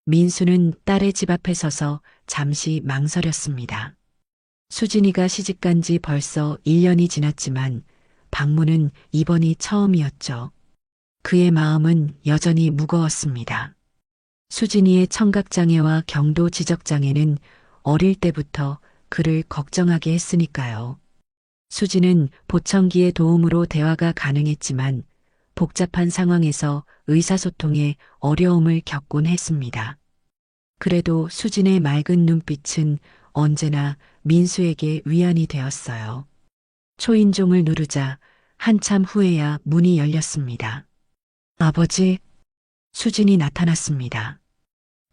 민수는 딸의 집 앞에 서서 잠시 망설였습니다. 수진이가 시집간 지 벌써 1년이 지났지만 방문은 이번이 처음이었죠. 그의 마음은 여전히 무거웠습니다. 수진이의 청각장애와 경도 지적장애는 어릴 때부터 그를 걱정하게 했으니까요. 수진은 보청기의 도움으로 대화가 가능했지만 복잡한 상황에서 의사소통에 어려움을 겪곤 했습니다. 그래도 수진의 맑은 눈빛은 언제나 민수에게 위안이 되었어요. 초인종을 누르자 한참 후에야 문이 열렸습니다. 아버지, 수진이 나타났습니다.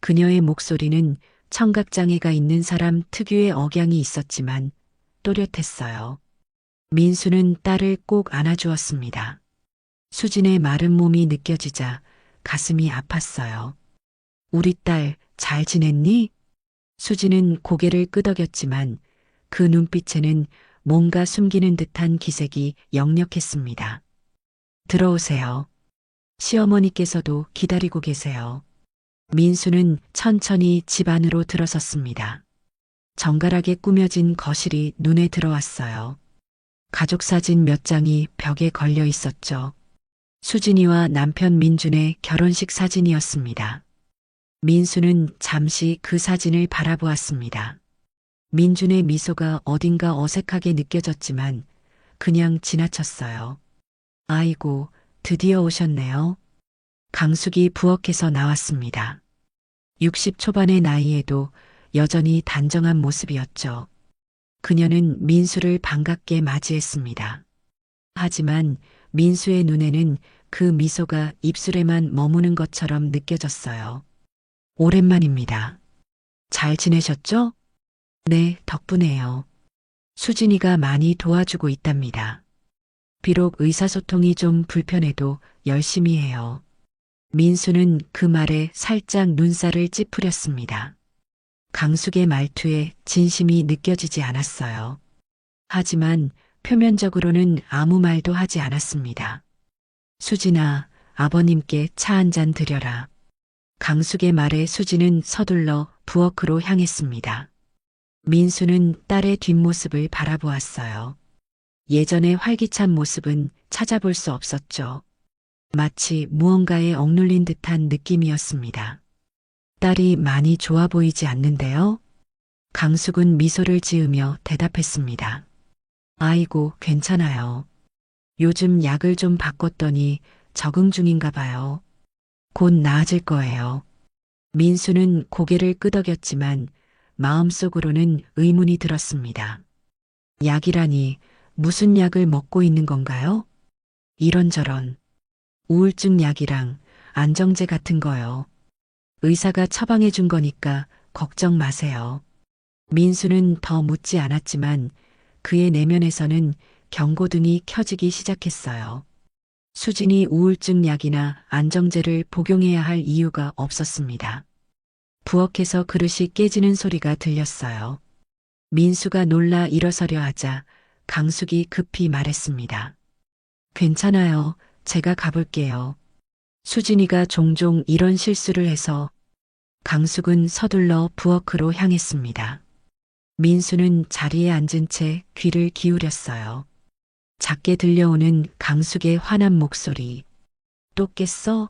그녀의 목소리는 청각장애가 있는 사람 특유의 억양이 있었지만 또렷했어요. 민수는 딸을 꼭 안아주었습니다. 수진의 마른 몸이 느껴지자 가슴이 아팠어요. 우리 딸 잘 지냈니? 수진은 고개를 끄덕였지만 그 눈빛에는 뭔가 숨기는 듯한 기색이 역력했습니다. 들어오세요. 시어머니께서도 기다리고 계세요. 민수는 천천히 집 안으로 들어섰습니다. 정갈하게 꾸며진 거실이 눈에 들어왔어요. 가족 사진 몇 장이 벽에 걸려 있었죠. 수진이와 남편 민준의 결혼식 사진이었습니다. 민수는 잠시 그 사진을 바라보았습니다. 민준의 미소가 어딘가 어색하게 느껴졌지만 그냥 지나쳤어요. 아이고, 드디어 오셨네요. 강숙이 부엌에서 나왔습니다. 60 초반의 나이에도 여전히 단정한 모습이었죠. 그녀는 민수를 반갑게 맞이했습니다. 하지만 민수의 눈에는 그 미소가 입술에만 머무는 것처럼 느껴졌어요. 오랜만입니다. 잘 지내셨죠? 네, 덕분에요. 수진이가 많이 도와주고 있답니다. 비록 의사소통이 좀 불편해도 열심히 해요. 민수는 그 말에 살짝 눈살을 찌푸렸습니다. 강숙의 말투에 진심이 느껴지지 않았어요. 하지만 표면적으로는 아무 말도 하지 않았습니다. 수진아, 아버님께 차 한 잔 드려라. 강숙의 말에 수진은 서둘러 부엌으로 향했습니다. 민수는 딸의 뒷모습을 바라보았어요. 예전의 활기찬 모습은 찾아볼 수 없었죠. 마치 무언가에 억눌린 듯한 느낌이었습니다. 딸이 많이 좋아 보이지 않는데요? 강숙은 미소를 지으며 대답했습니다. 아이고, 괜찮아요. 요즘 약을 좀 바꿨더니 적응 중인가 봐요. 곧 나아질 거예요. 민수는 고개를 끄덕였지만 마음속으로는 의문이 들었습니다. 약이라니 무슨 약을 먹고 있는 건가요? 이런저런 우울증 약이랑 안정제 같은 거요. 의사가 처방해 준 거니까 걱정 마세요. 민수는 더 묻지 않았지만 그의 내면에서는 경고등이 켜지기 시작했어요. 수진이 우울증 약이나 안정제를 복용해야 할 이유가 없었습니다. 부엌에서 그릇이 깨지는 소리가 들렸어요. 민수가 놀라 일어서려 하자 강숙이 급히 말했습니다. 괜찮아요. 제가 가볼게요. 수진이가 종종 이런 실수를 해서 강숙은 서둘러 부엌으로 향했습니다. 민수는 자리에 앉은 채 귀를 기울였어요. 작게 들려오는 강숙의 화난 목소리. 또 깼어?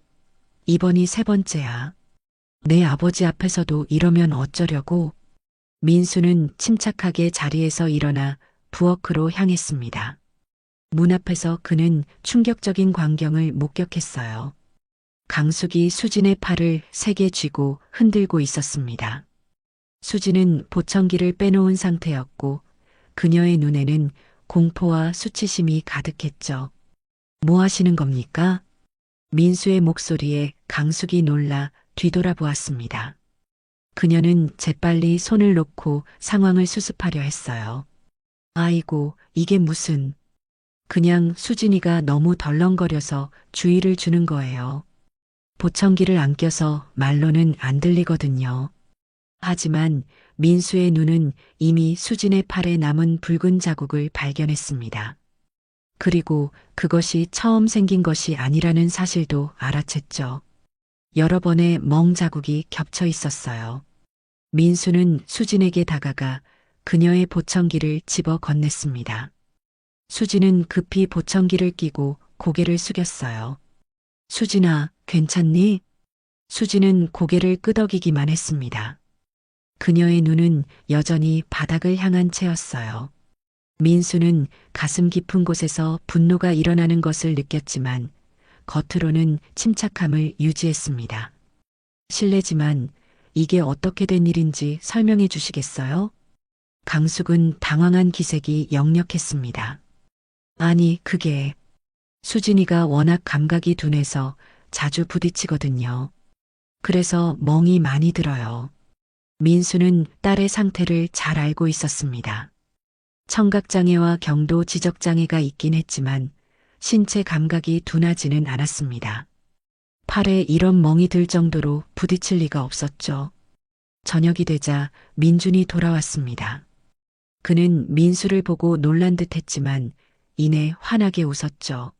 이번이 세 번째야. 내 아버지 앞에서도 이러면 어쩌려고? 민수는 침착하게 자리에서 일어나 부엌으로 향했습니다. 문 앞에서 그는 충격적인 광경을 목격했어요. 강숙이 수진의 팔을 세게 쥐고 흔들고 있었습니다. 수진은 보청기를 빼놓은 상태였고 그녀의 눈에는 공포와 수치심이 가득했죠. 뭐 하시는 겁니까? 민수의 목소리에 강숙이 놀라 뒤돌아보았습니다. 그녀는 재빨리 손을 놓고 상황을 수습하려 했어요. 아이고, 이게 무슨... 그냥 수진이가 너무 덜렁거려서 주의를 주는 거예요. 보청기를 안 껴서 말로는 안 들리거든요. 하지만 민수의 눈은 이미 수진의 팔에 남은 붉은 자국을 발견했습니다. 그리고 그것이 처음 생긴 것이 아니라는 사실도 알아챘죠. 여러 번의 멍 자국이 겹쳐 있었어요. 민수는 수진에게 다가가 그녀의 보청기를 집어 건넸습니다. 수진은 급히 보청기를 끼고 고개를 숙였어요. 수진아, 괜찮니? 수진은 고개를 끄덕이기만 했습니다. 그녀의 눈은 여전히 바닥을 향한 채였어요. 민수는 가슴 깊은 곳에서 분노가 일어나는 것을 느꼈지만 겉으로는 침착함을 유지했습니다. 실례지만 이게 어떻게 된 일인지 설명해 주시겠어요? 강숙은 당황한 기색이 역력했습니다. 아니, 그게 수진이가 워낙 감각이 둔해서 자주 부딪히거든요. 그래서 멍이 많이 들어요. 민수는 딸의 상태를 잘 알고 있었습니다. 청각장애와 경도 지적장애가 있긴 했지만 신체 감각이 둔하지는 않았습니다. 팔에 이런 멍이 들 정도로 부딪힐 리가 없었죠. 저녁이 되자 민준이 돌아왔습니다. 그는 민수를 보고 놀란 듯 했지만 이내 환하게 웃었죠.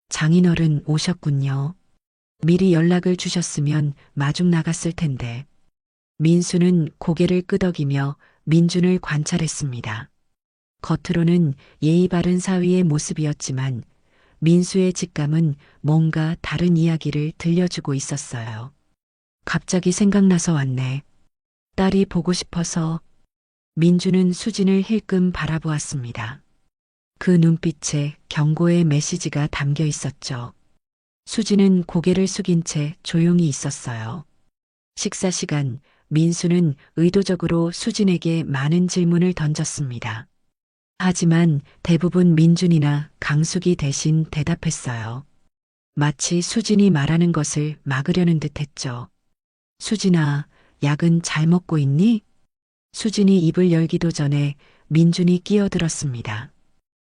장인어른 오셨군요. 미리 연락을 주셨으면 마중 나갔을 텐데. 민수는 고개를 끄덕이며 민준을 관찰했습니다. 겉으로는 예의 바른 사위의 모습이었지만 민수의 직감은 뭔가 다른 이야기를 들려주고 있었어요. 갑자기 생각나서 왔네. 딸이 보고 싶어서. 민주는 수진을 힐끔 바라보았습니다. 그 눈빛에 경고의 메시지가 담겨 있었죠. 수진은 고개를 숙인 채 조용히 있었어요. 식사 시간, 민수는 의도적으로 수진에게 많은 질문을 던졌습니다. 하지만 대부분 민준이나 강숙이 대신 대답했어요. 마치 수진이 말하는 것을 막으려는 듯 했죠. 수진아, 약은 잘 먹고 있니? 수진이 입을 열기도 전에 민준이 끼어들었습니다.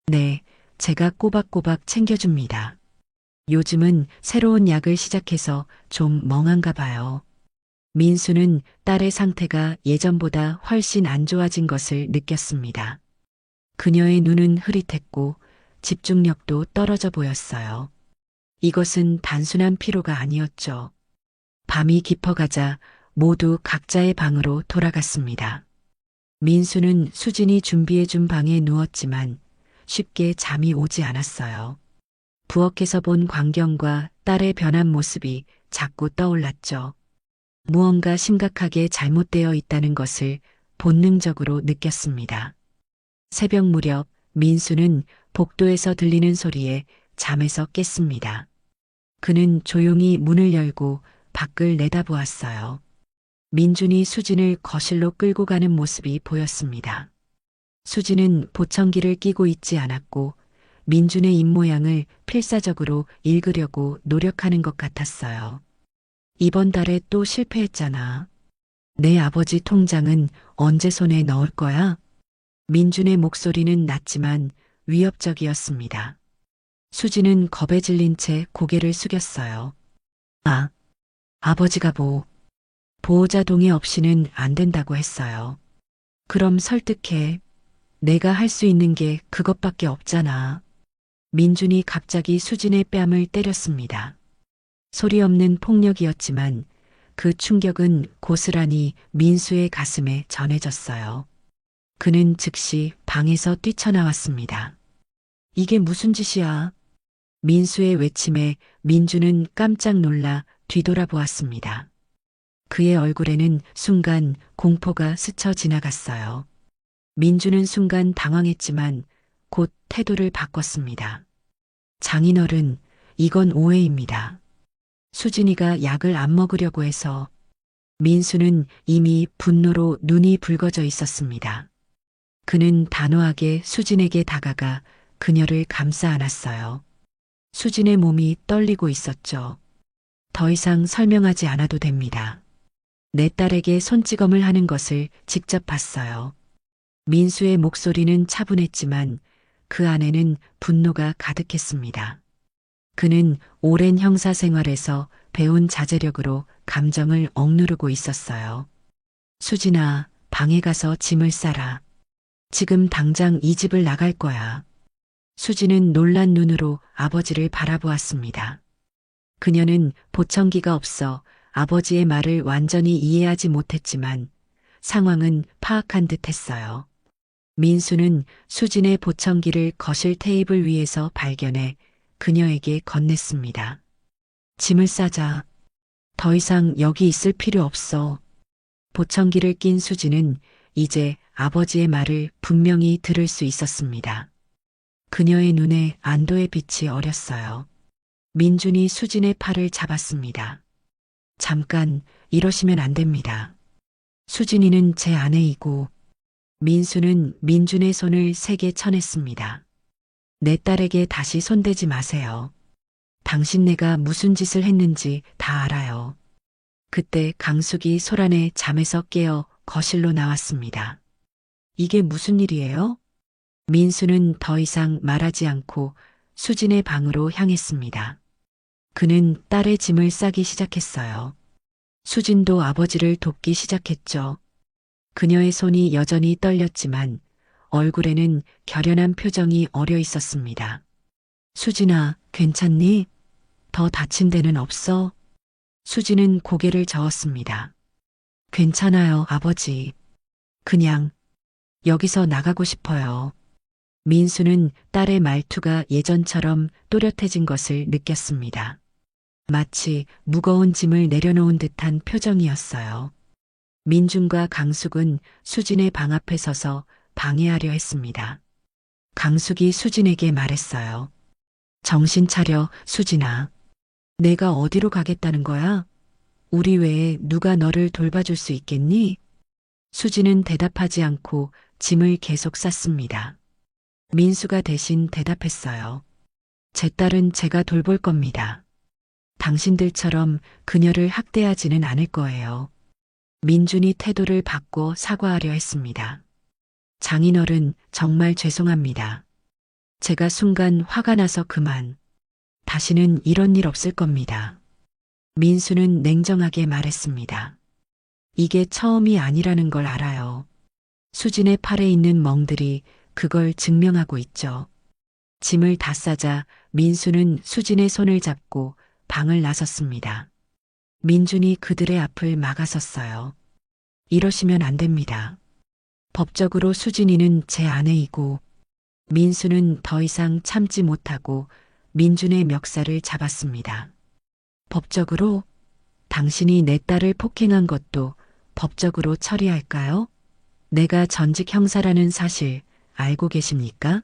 네, 제가 꼬박꼬박 챙겨줍니다. 요즘은 새로운 약을 시작해서 좀 멍한가 봐요. 민수는 딸의 상태가 예전보다 훨씬 안 좋아진 것을 느꼈습니다. 그녀의 눈은 흐릿했고 집중력도 떨어져 보였어요. 이것은 단순한 피로가 아니었죠. 밤이 깊어가자 모두 각자의 방으로 돌아갔습니다. 민수는 수진이 준비해준 방에 누웠지만 쉽게 잠이 오지 않았어요. 부엌에서 본 광경과 딸의 변한 모습이 자꾸 떠올랐죠. 무언가 심각하게 잘못되어 있다는 것을 본능적으로 느꼈습니다. 새벽 무렵 민수는 복도에서 들리는 소리에 잠에서 깼습니다. 그는 조용히 문을 열고 밖을 내다보았어요. 민준이 수진을 거실로 끌고 가는 모습이 보였습니다. 수진은 보청기를 끼고 있지 않았고 민준의 입모양을 필사적으로 읽으려고 노력하는 것 같았어요. 이번 달에 또 실패했잖아. 내 아버지 통장은 언제 손에 넣을 거야? 민준의 목소리는 낮지만 위협적이었습니다. 수진은 겁에 질린 채 고개를 숙였어요. 아, 아버지가 보호자 동의 없이는 안 된다고 했어요. 그럼 설득해. 내가 할 수 있는 게 그것밖에 없잖아. 민준이 갑자기 수진의 뺨을 때렸습니다. 소리 없는 폭력이었지만 그 충격은 고스란히 민수의 가슴에 전해졌어요. 그는 즉시 방에서 뛰쳐나왔습니다. 이게 무슨 짓이야? 민수의 외침에 민주는 깜짝 놀라 뒤돌아보았습니다. 그의 얼굴에는 순간 공포가 스쳐 지나갔어요. 민주는 순간 당황했지만 곧 태도를 바꿨습니다. 장인어른, 이건 오해입니다. 수진이가 약을 안 먹으려고 해서. 민수는 이미 분노로 눈이 붉어져 있었습니다. 그는 단호하게 수진에게 다가가 그녀를 감싸 안았어요. 수진의 몸이 떨리고 있었죠. 더 이상 설명하지 않아도 됩니다. 내 딸에게 손찌검을 하는 것을 직접 봤어요. 민수의 목소리는 차분했지만 그 안에는 분노가 가득했습니다. 그는 오랜 형사 생활에서 배운 자제력으로 감정을 억누르고 있었어요. 수진아, 방에 가서 짐을 싸라. 지금 당장 이 집을 나갈 거야. 수진은 놀란 눈으로 아버지를 바라보았습니다. 그녀는 보청기가 없어 아버지의 말을 완전히 이해하지 못했지만 상황은 파악한 듯 했어요. 민수는 수진의 보청기를 거실 테이블 위에서 발견해 그녀에게 건넸습니다. 짐을 싸자. 더 이상 여기 있을 필요 없어. 보청기를 낀 수진은 이제 아버지의 말을 분명히 들을 수 있었습니다. 그녀의 눈에 안도의 빛이 어렸어요. 민준이 수진의 팔을 잡았습니다. 잠깐, 이러시면 안 됩니다. 수진이는 제 아내이고, 민수는 민준의 손을 세게 쳐냈습니다. 내 딸에게 다시 손대지 마세요. 당신네가 무슨 짓을 했는지 다 알아요. 그때 강숙이 소란에 잠에서 깨어 거실로 나왔습니다. 이게 무슨 일이에요? 민수는 더 이상 말하지 않고 수진의 방으로 향했습니다. 그는 딸의 짐을 싸기 시작했어요. 수진도 아버지를 돕기 시작했죠. 그녀의 손이 여전히 떨렸지만 얼굴에는 결연한 표정이 어려 있었습니다. 수진아, 괜찮니? 더 다친 데는 없어? 수진은 고개를 저었습니다. 괜찮아요, 아버지. 그냥 여기서 나가고 싶어요. 민수는 딸의 말투가 예전처럼 또렷해진 것을 느꼈습니다. 마치 무거운 짐을 내려놓은 듯한 표정이었어요. 민준과 강숙은 수진의 방 앞에 서서 방해하려 했습니다. 강숙이 수진에게 말했어요. 정신 차려, 수진아. 내가 어디로 가겠다는 거야? 우리 외에 누가 너를 돌봐줄 수 있겠니? 수진은 대답하지 않고 짐을 계속 쌌습니다. 민수가 대신 대답했어요. 제 딸은 제가 돌볼 겁니다. 당신들처럼 그녀를 학대하지는 않을 거예요. 민준이 태도를 바꿔 사과하려 했습니다. 장인어른, 정말 죄송합니다. 제가 순간 화가 나서 그만. 다시는 이런 일 없을 겁니다. 민수는 냉정하게 말했습니다. 이게 처음이 아니라는 걸 알아요. 수진의 팔에 있는 멍들이 그걸 증명하고 있죠. 짐을 다 싸자 민수는 수진의 손을 잡고 방을 나섰습니다. 민준이 그들의 앞을 막아섰어요. 이러시면 안 됩니다. 법적으로 수진이는 제 아내이고 민수는 더 이상 참지 못하고 민준의 멱살을 잡았습니다. 법적으로? 당신이 내 딸을 폭행한 것도 법적으로 처리할까요? 내가 전직 형사라는 사실 알고 계십니까?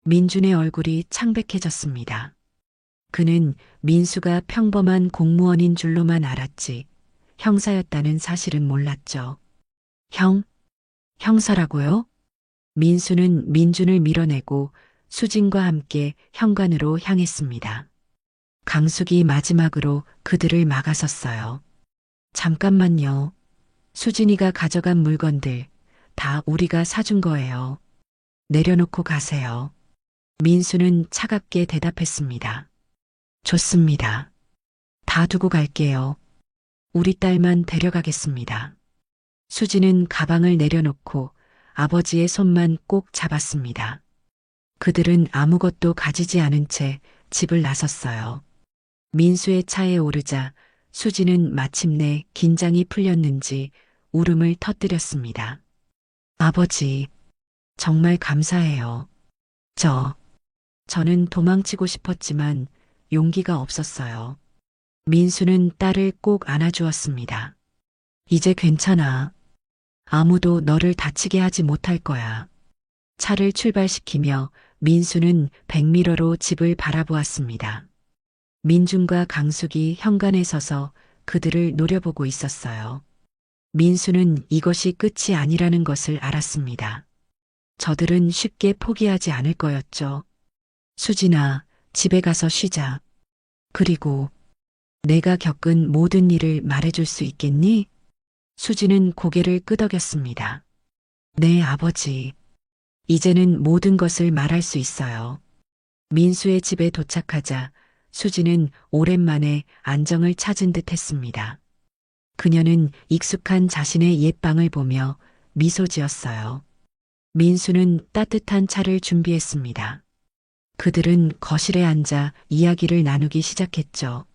민준의 얼굴이 창백해졌습니다. 그는 민수가 평범한 공무원인 줄로만 알았지 형사였다는 사실은 몰랐죠. 형사라고요? 민수는 민준을 밀어내고 수진과 함께 현관으로 향했습니다. 강숙이 마지막으로 그들을 막아섰어요. 잠깐만요. 수진이가 가져간 물건들 다 우리가 사준 거예요. 내려놓고 가세요. 민수는 차갑게 대답했습니다. 좋습니다. 다 두고 갈게요. 우리 딸만 데려가겠습니다. 수진은 가방을 내려놓고 아버지의 손만 꼭 잡았습니다. 그들은 아무것도 가지지 않은 채 집을 나섰어요. 민수의 차에 오르자 수진은 마침내 긴장이 풀렸는지 울음을 터뜨렸습니다. 아버지, 정말 감사해요. 저는 도망치고 싶었지만 용기가 없었어요. 민수는 딸을 꼭 안아주었습니다. 이제 괜찮아. 아무도 너를 다치게 하지 못할 거야. 차를 출발시키며 민수는 백미러로 집을 바라보았습니다. 민준과 강숙이 현관에 서서 그들을 노려보고 있었어요. 민수는 이것이 끝이 아니라는 것을 알았습니다. 저들은 쉽게 포기하지 않을 거였죠. 수진아, 집에 가서 쉬자. 그리고 내가 겪은 모든 일을 말해줄 수 있겠니? 수진은 고개를 끄덕였습니다. 네, 아버지. 이제는 모든 것을 말할 수 있어요. 민수의 집에 도착하자 수진은 오랜만에 안정을 찾은 듯 했습니다. 그녀는 익숙한 자신의 옛방을 보며 미소 지었어요. 민수는 따뜻한 차를 준비했습니다. 그들은 거실에 앉아 이야기를 나누기 시작했죠.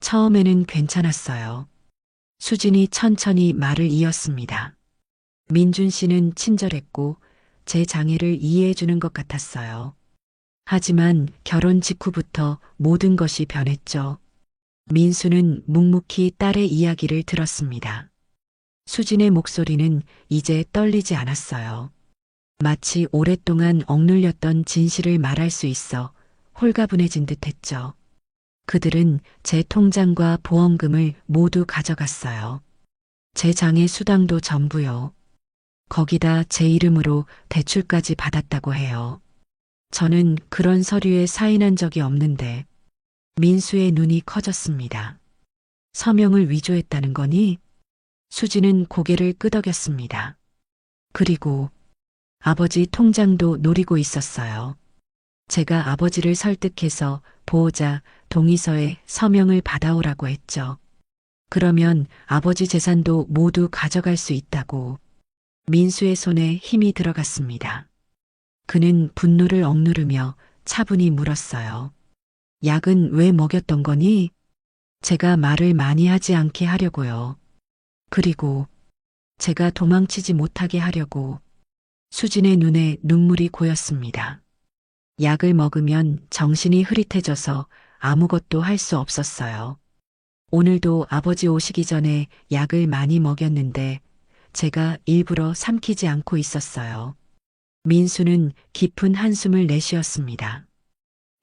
처음에는 괜찮았어요. 수진이 천천히 말을 이었습니다. 민준 씨는 친절했고 제 장애를 이해해 주는 것 같았어요. 하지만 결혼 직후부터 모든 것이 변했죠. 민수는 묵묵히 딸의 이야기를 들었습니다. 수진의 목소리는 이제 떨리지 않았어요. 마치 오랫동안 억눌렸던 진실을 말할 수 있어 홀가분해진 듯 했죠. 그들은 제 통장과 보험금을 모두 가져갔어요. 제 장애 수당도 전부요. 거기다 제 이름으로 대출까지 받았다고 해요. 저는 그런 서류에 사인한 적이 없는데 민수의 눈이 커졌습니다. 서명을 위조했다는 거니? 수지는 고개를 끄덕였습니다. 그리고 아버지 통장도 노리고 있었어요. 제가 아버지를 설득해서 보호자 동의서에 서명을 받아오라고 했죠. 그러면 아버지 재산도 모두 가져갈 수 있다고. 민수의 손에 힘이 들어갔습니다. 그는 분노를 억누르며 차분히 물었어요. 약은 왜 먹였던 거니? 제가 말을 많이 하지 않게 하려고요. 그리고 제가 도망치지 못하게 하려고. 수진의 눈에 눈물이 고였습니다. 약을 먹으면 정신이 흐릿해져서 아무것도 할 수 없었어요. 오늘도 아버지 오시기 전에 약을 많이 먹였는데 제가 일부러 삼키지 않고 있었어요. 민수는 깊은 한숨을 내쉬었습니다.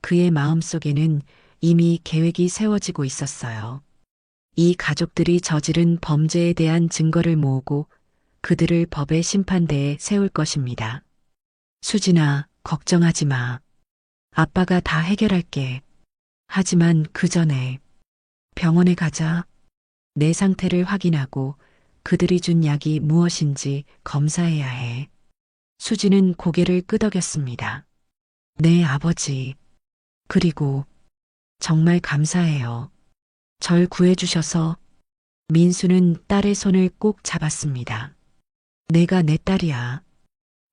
그의 마음속에는 이미 계획이 세워지고 있었어요. 이 가족들이 저지른 범죄에 대한 증거를 모으고 그들을 법의 심판대에 세울 것입니다. 수진아, 걱정하지 마. 아빠가 다 해결할게. 하지만 그 전에 병원에 가자. 내 상태를 확인하고 그들이 준 약이 무엇인지 검사해야 해. 수진은 고개를 끄덕였습니다. 네, 아버지. 그리고 정말 감사해요. 절 구해주셔서. 민수는 딸의 손을 꼭 잡았습니다. 내가 내 딸이야.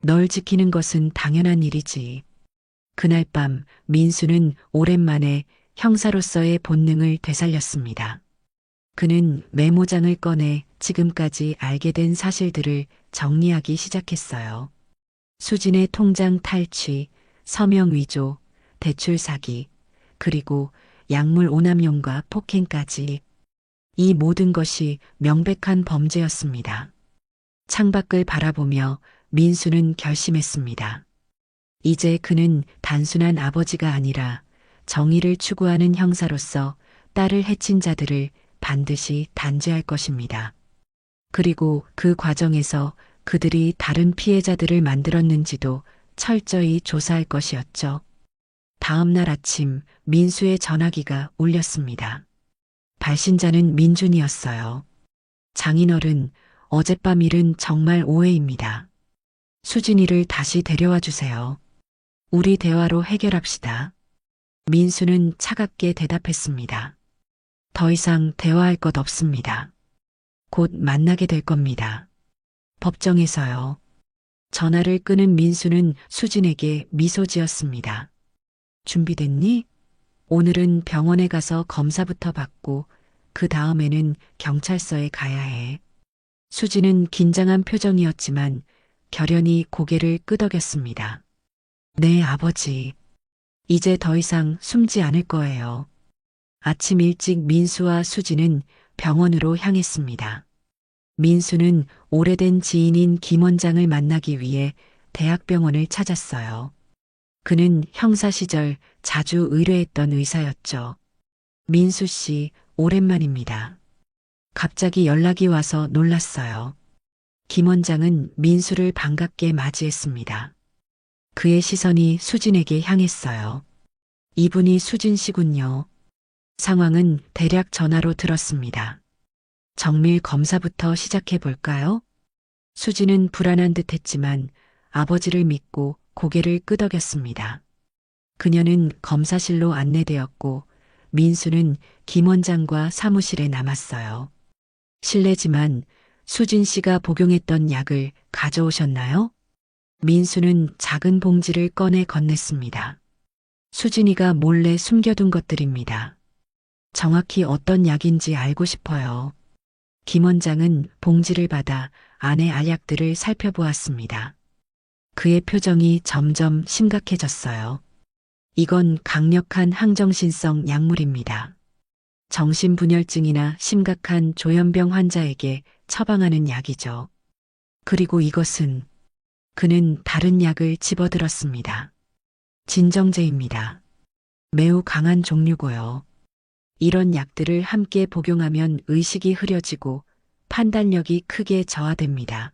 널 지키는 것은 당연한 일이지. 그날 밤 민수는 오랜만에 형사로서의 본능을 되살렸습니다. 그는 메모장을 꺼내 지금까지 알게 된 사실들을 정리하기 시작했어요. 수진의 통장 탈취, 서명 위조, 대출 사기, 그리고 약물 오남용과 폭행까지. 이 모든 것이 명백한 범죄였습니다. 창밖을 바라보며 민수는 결심했습니다. 이제 그는 단순한 아버지가 아니라 정의를 추구하는 형사로서 딸을 해친 자들을 반드시 단죄할 것입니다. 그리고 그 과정에서 그들이 다른 피해자들을 만들었는지도 철저히 조사할 것이었죠. 다음 날 아침 민수의 전화기가 울렸습니다. 발신자는 민준이었어요. 장인어른, 어젯밤 일은 정말 오해입니다. 수진이를 다시 데려와 주세요. 우리 대화로 해결합시다. 민수는 차갑게 대답했습니다. 더 이상 대화할 것 없습니다. 곧 만나게 될 겁니다. 법정에서요. 전화를 끄는 민수는 수진에게 미소 지었습니다. 준비됐니? 오늘은 병원에 가서 검사부터 받고 그 다음에는 경찰서에 가야 해. 수진은 긴장한 표정이었지만 결연히 고개를 끄덕였습니다. 네, 아버지. 이제 더 이상 숨지 않을 거예요. 아침 일찍 민수와 수진은 병원으로 향했습니다. 민수는 오래된 지인인 김 원장을 만나기 위해 대학병원을 찾았어요. 그는 형사 시절 자주 의뢰했던 의사였죠. 민수 씨, 오랜만입니다. 갑자기 연락이 와서 놀랐어요. 김 원장은 민수를 반갑게 맞이했습니다. 그의 시선이 수진에게 향했어요. 이분이 수진 씨군요. 상황은 대략 전화로 들었습니다. 정밀 검사부터 시작해 볼까요? 수진은 불안한 듯 했지만 아버지를 믿고 고개를 끄덕였습니다. 그녀는 검사실로 안내되었고 민수는 김 원장과 사무실에 남았어요. 실례지만 수진 씨가 복용했던 약을 가져오셨나요? 민수는 작은 봉지를 꺼내 건넸습니다. 수진이가 몰래 숨겨둔 것들입니다. 정확히 어떤 약인지 알고 싶어요. 김 원장은 봉지를 받아 안의 알약들을 살펴보았습니다. 그의 표정이 점점 심각해졌어요. 이건 강력한 항정신성 약물입니다. 정신분열증이나 심각한 조현병 환자에게 처방하는 약이죠. 그리고 이것은 그는 다른 약을 집어들었습니다. 진정제입니다. 매우 강한 종류고요. 이런 약들을 함께 복용하면 의식이 흐려지고 판단력이 크게 저하됩니다.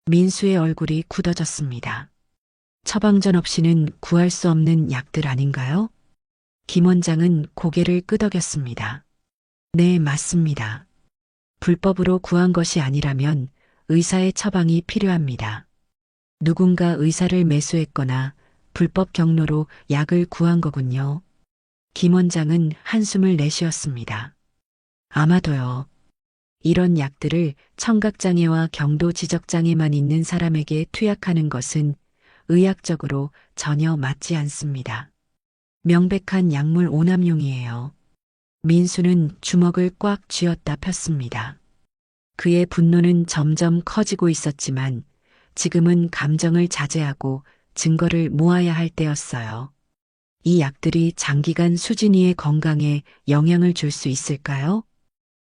민수의 얼굴이 굳어졌습니다. 처방전 없이는 구할 수 없는 약들 아닌가요? 김 원장은 고개를 끄덕였습니다. 네, 맞습니다. 불법으로 구한 것이 아니라면 의사의 처방이 필요합니다. 누군가 의사를 매수했거나 불법 경로로 약을 구한 거군요. 김 원장은 한숨을 내쉬었습니다. 아마도요. 이런 약들을 청각장애와 경도지적장애만 있는 사람에게 투약하는 것은 의학적으로 전혀 맞지 않습니다. 명백한 약물 오남용이에요. 민수는 주먹을 꽉 쥐었다 폈습니다. 그의 분노는 점점 커지고 있었지만 지금은 감정을 자제하고 증거를 모아야 할 때였어요. 이 약들이 장기간 수진이의 건강에 영향을 줄 수 있을까요?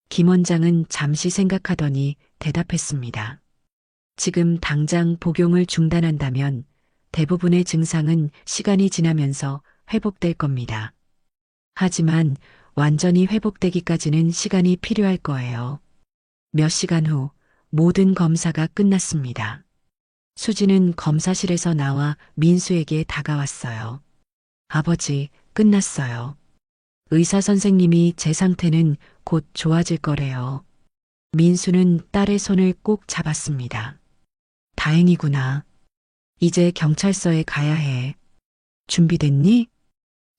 김 원장은 잠시 생각하더니 대답했습니다. 지금 당장 복용을 중단한다면 대부분의 증상은 시간이 지나면서 회복될 겁니다. 하지만 완전히 회복되기까지는 시간이 필요할 거예요. 몇 시간 후 모든 검사가 끝났습니다. 수지는 검사실에서 나와 민수에게 다가왔어요. 아버지, 끝났어요. 의사 선생님이 제 상태는 곧 좋아질 거래요. 민수는 딸의 손을 꼭 잡았습니다. 다행이구나. 이제 경찰서에 가야 해. 준비됐니?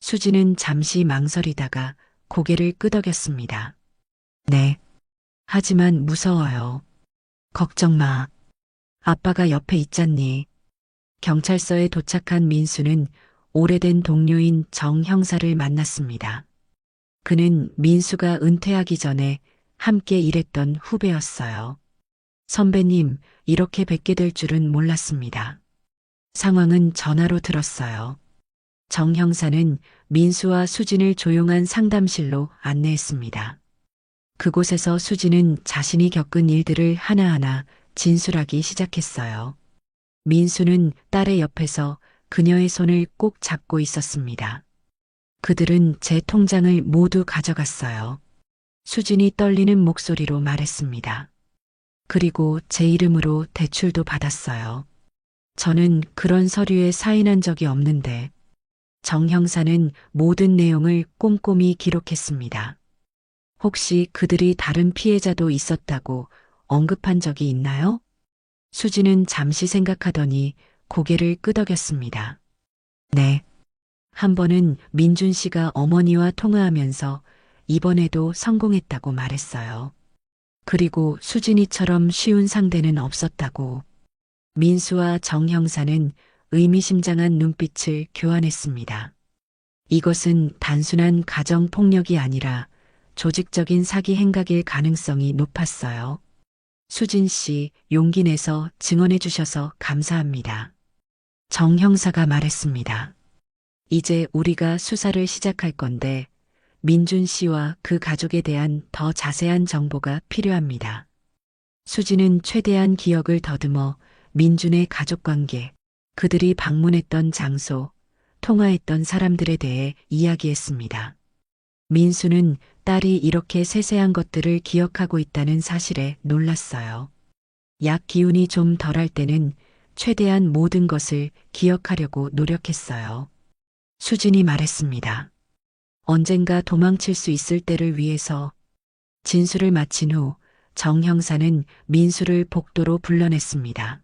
수지는 잠시 망설이다가 고개를 끄덕였습니다. 네. 하지만 무서워요. 걱정 마. 아빠가 옆에 있잖니. 경찰서에 도착한 민수는 오래된 동료인 정 형사를 만났습니다. 그는 민수가 은퇴하기 전에 함께 일했던 후배였어요. 선배님, 이렇게 뵙게 될 줄은 몰랐습니다. 상황은 전화로 들었어요. 정 형사는 민수와 수진을 조용한 상담실로 안내했습니다. 그곳에서 수진은 자신이 겪은 일들을 하나하나 진술하기 시작했어요. 민수는 딸의 옆에서 그녀의 손을 꼭 잡고 있었습니다. 그들은 제 통장을 모두 가져갔어요. 수진이 떨리는 목소리로 말했습니다. 그리고 제 이름으로 대출도 받았어요. 저는 그런 서류에 사인한 적이 없는데 정 형사는 모든 내용을 꼼꼼히 기록했습니다. 혹시 그들이 다른 피해자도 있었다고 언급한 적이 있나요? 수지는 잠시 생각하더니 고개를 끄덕였습니다. 네. 한 번은 민준 씨가 어머니와 통화하면서 이번에도 성공했다고 말했어요. 그리고 수진이처럼 쉬운 상대는 없었다고. 민수와 정 형사는 의미심장한 눈빛을 교환했습니다. 이것은 단순한 가정폭력이 아니라 조직적인 사기 행각일 가능성이 높았어요. 수진 씨, 용기 내서 증언해 주셔서 감사합니다. 정 형사가 말했습니다. 이제 우리가 수사를 시작할 건데 민준 씨와 그 가족에 대한 더 자세한 정보가 필요합니다. 수지는 최대한 기억을 더듬어 민준의 가족관계, 그들이 방문했던 장소, 통화했던 사람들에 대해 이야기했습니다. 민수는 딸이 이렇게 세세한 것들을 기억하고 있다는 사실에 놀랐어요. 약 기운이 좀 덜할 때는 최대한 모든 것을 기억하려고 노력했어요. 수진이 말했습니다. 언젠가 도망칠 수 있을 때를 위해서. 진술을 마친 후 정 형사는 민수를 복도로 불러냈습니다.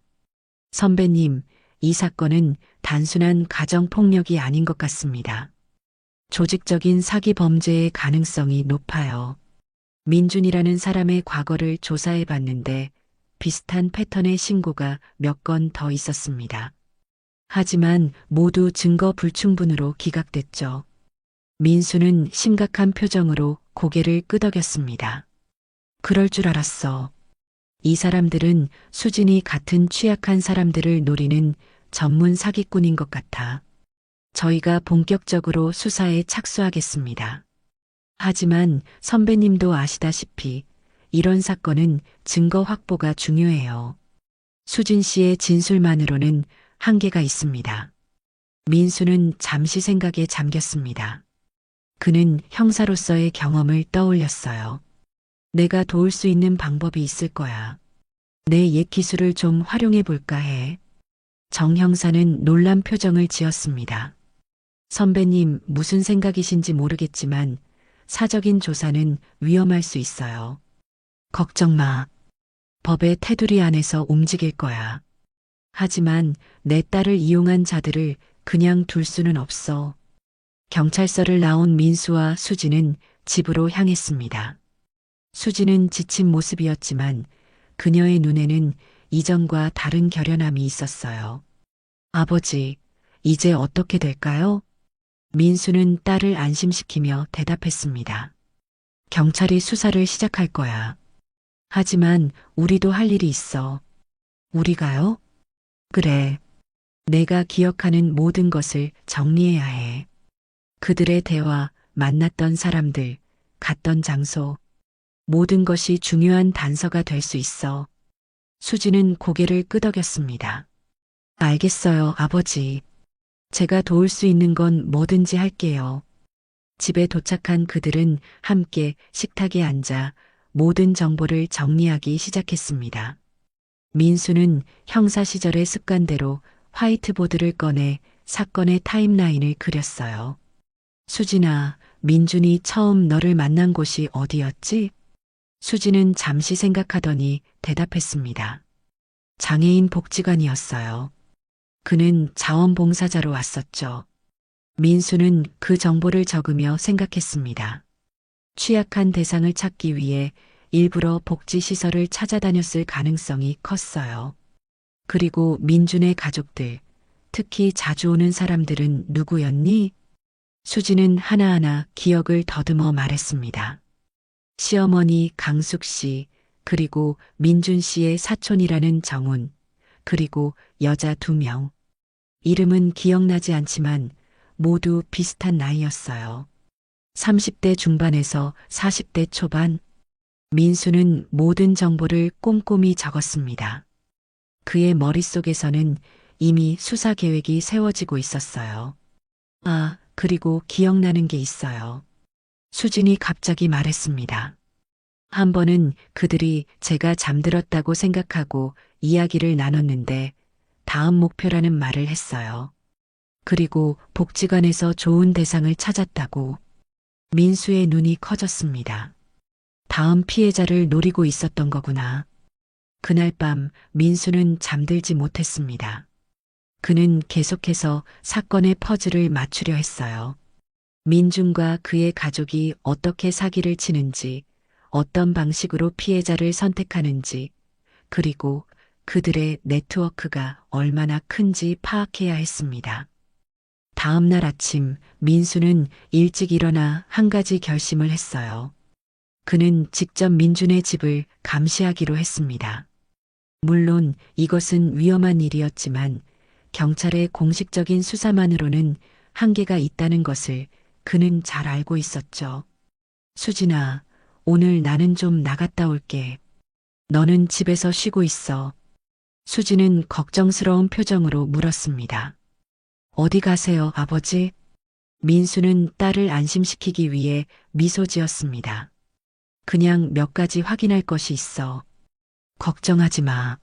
선배님, 이 사건은 단순한 가정폭력이 아닌 것 같습니다. 조직적인 사기 범죄의 가능성이 높아요. 민준이라는 사람의 과거를 조사해 봤는데 비슷한 패턴의 신고가 몇 건 더 있었습니다. 하지만 모두 증거 불충분으로 기각됐죠. 민수는 심각한 표정으로 고개를 끄덕였습니다. 그럴 줄 알았어. 이 사람들은 수진이 같은 취약한 사람들을 노리는 전문 사기꾼인 것 같아. 저희가 본격적으로 수사에 착수하겠습니다. 하지만 선배님도 아시다시피 이런 사건은 증거 확보가 중요해요. 수진 씨의 진술만으로는 한계가 있습니다. 민수는 잠시 생각에 잠겼습니다. 그는 형사로서의 경험을 떠올렸어요. 내가 도울 수 있는 방법이 있을 거야. 내 옛 기술을 좀 활용해 볼까 해. 정 형사는 놀란 표정을 지었습니다. 선배님, 무슨 생각이신지 모르겠지만 사적인 조사는 위험할 수 있어요. 걱정 마. 법의 테두리 안에서 움직일 거야. 하지만 내 딸을 이용한 자들을 그냥 둘 수는 없어. 경찰서를 나온 민수와 수지는 집으로 향했습니다. 수지는 지친 모습이었지만 그녀의 눈에는 이전과 다른 결연함이 있었어요. 아버지, 이제 어떻게 될까요? 민수는 딸을 안심시키며 대답했습니다. 경찰이 수사를 시작할 거야. 하지만 우리도 할 일이 있어. 우리가요? 그래. 내가 기억하는 모든 것을 정리해야 해. 그들의 대화, 만났던 사람들, 갔던 장소, 모든 것이 중요한 단서가 될 수 있어. 수지는 고개를 끄덕였습니다. 알겠어요, 아버지. 제가 도울 수 있는 건 뭐든지 할게요. 집에 도착한 그들은 함께 식탁에 앉아 모든 정보를 정리하기 시작했습니다. 민수는 형사 시절의 습관대로 화이트보드를 꺼내 사건의 타임라인을 그렸어요. 수진아, 민준이 처음 너를 만난 곳이 어디였지? 수진은 잠시 생각하더니 대답했습니다. 장애인 복지관이었어요. 그는 자원봉사자로 왔었죠. 민수는 그 정보를 적으며 생각했습니다. 취약한 대상을 찾기 위해 일부러 복지시설을 찾아다녔을 가능성이 컸어요. 그리고 민준의 가족들, 특히 자주 오는 사람들은 누구였니? 수지는 하나하나 기억을 더듬어 말했습니다. 시어머니 강숙 씨, 그리고 민준 씨의 사촌이라는 정훈, 그리고 여자 2명. 이름은 기억나지 않지만 모두 비슷한 나이였어요. 30대 중반에서 40대 초반. 민수는 모든 정보를 꼼꼼히 적었습니다. 그의 머릿속에서는 이미 수사 계획이 세워지고 있었어요. 아, 그리고 기억나는 게 있어요. 수진이 갑자기 말했습니다. 한 번은 그들이 제가 잠들었다고 생각하고 이야기를 나눴는데 다음 목표라는 말을 했어요. 그리고 복지관에서 좋은 대상을 찾았다고. 민수의 눈이 커졌습니다. 다음 피해자를 노리고 있었던 거구나. 그날 밤 민수는 잠들지 못했습니다. 그는 계속해서 사건의 퍼즐을 맞추려 했어요. 민준과 그의 가족이 어떻게 사기를 치는지, 어떤 방식으로 피해자를 선택하는지, 그리고 그들의 네트워크가 얼마나 큰지 파악해야 했습니다. 다음 날 아침 민수는 일찍 일어나 한 가지 결심을 했어요. 그는 직접 민준의 집을 감시하기로 했습니다. 물론 이것은 위험한 일이었지만 경찰의 공식적인 수사만으로는 한계가 있다는 것을 그는 잘 알고 있었죠. 수진아, 오늘 나는 좀 나갔다 올게. 너는 집에서 쉬고 있어. 수진은 걱정스러운 표정으로 물었습니다. 어디 가세요, 아버지? 민수는 딸을 안심시키기 위해 미소 지었습니다. 그냥 몇 가지 확인할 것이 있어. 걱정하지 마.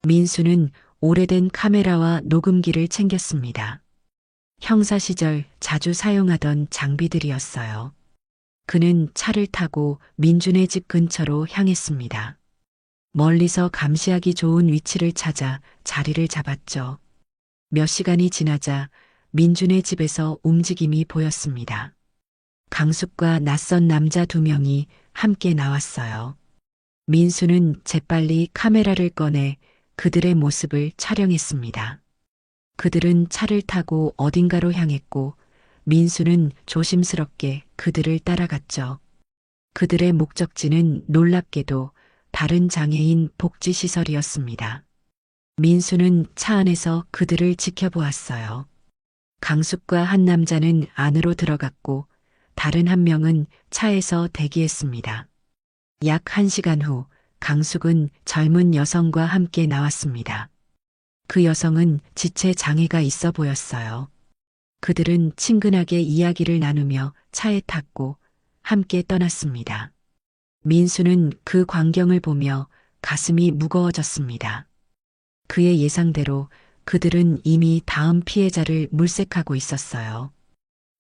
민수는 오래된 카메라와 녹음기를 챙겼습니다. 형사 시절 자주 사용하던 장비들이었어요. 그는 차를 타고 민준의 집 근처로 향했습니다. 멀리서 감시하기 좋은 위치를 찾아 자리를 잡았죠. 몇 시간이 지나자 민준의 집에서 움직임이 보였습니다. 강숙과 낯선 남자 2명이 함께 나왔어요. 민수는 재빨리 카메라를 꺼내 그들의 모습을 촬영했습니다. 그들은 차를 타고 어딘가로 향했고 민수는 조심스럽게 그들을 따라갔죠. 그들의 목적지는 놀랍게도 다른 장애인 복지시설이었습니다. 민수는 차 안에서 그들을 지켜보았어요. 강숙과 한 남자는 안으로 들어갔고 다른 한 명은 차에서 대기했습니다. 약 1시간 후 강숙은 젊은 여성과 함께 나왔습니다. 그 여성은 지체 장애가 있어 보였어요. 그들은 친근하게 이야기를 나누며 차에 탔고 함께 떠났습니다. 민수는 그 광경을 보며 가슴이 무거워졌습니다. 그의 예상대로 그들은 이미 다음 피해자를 물색하고 있었어요.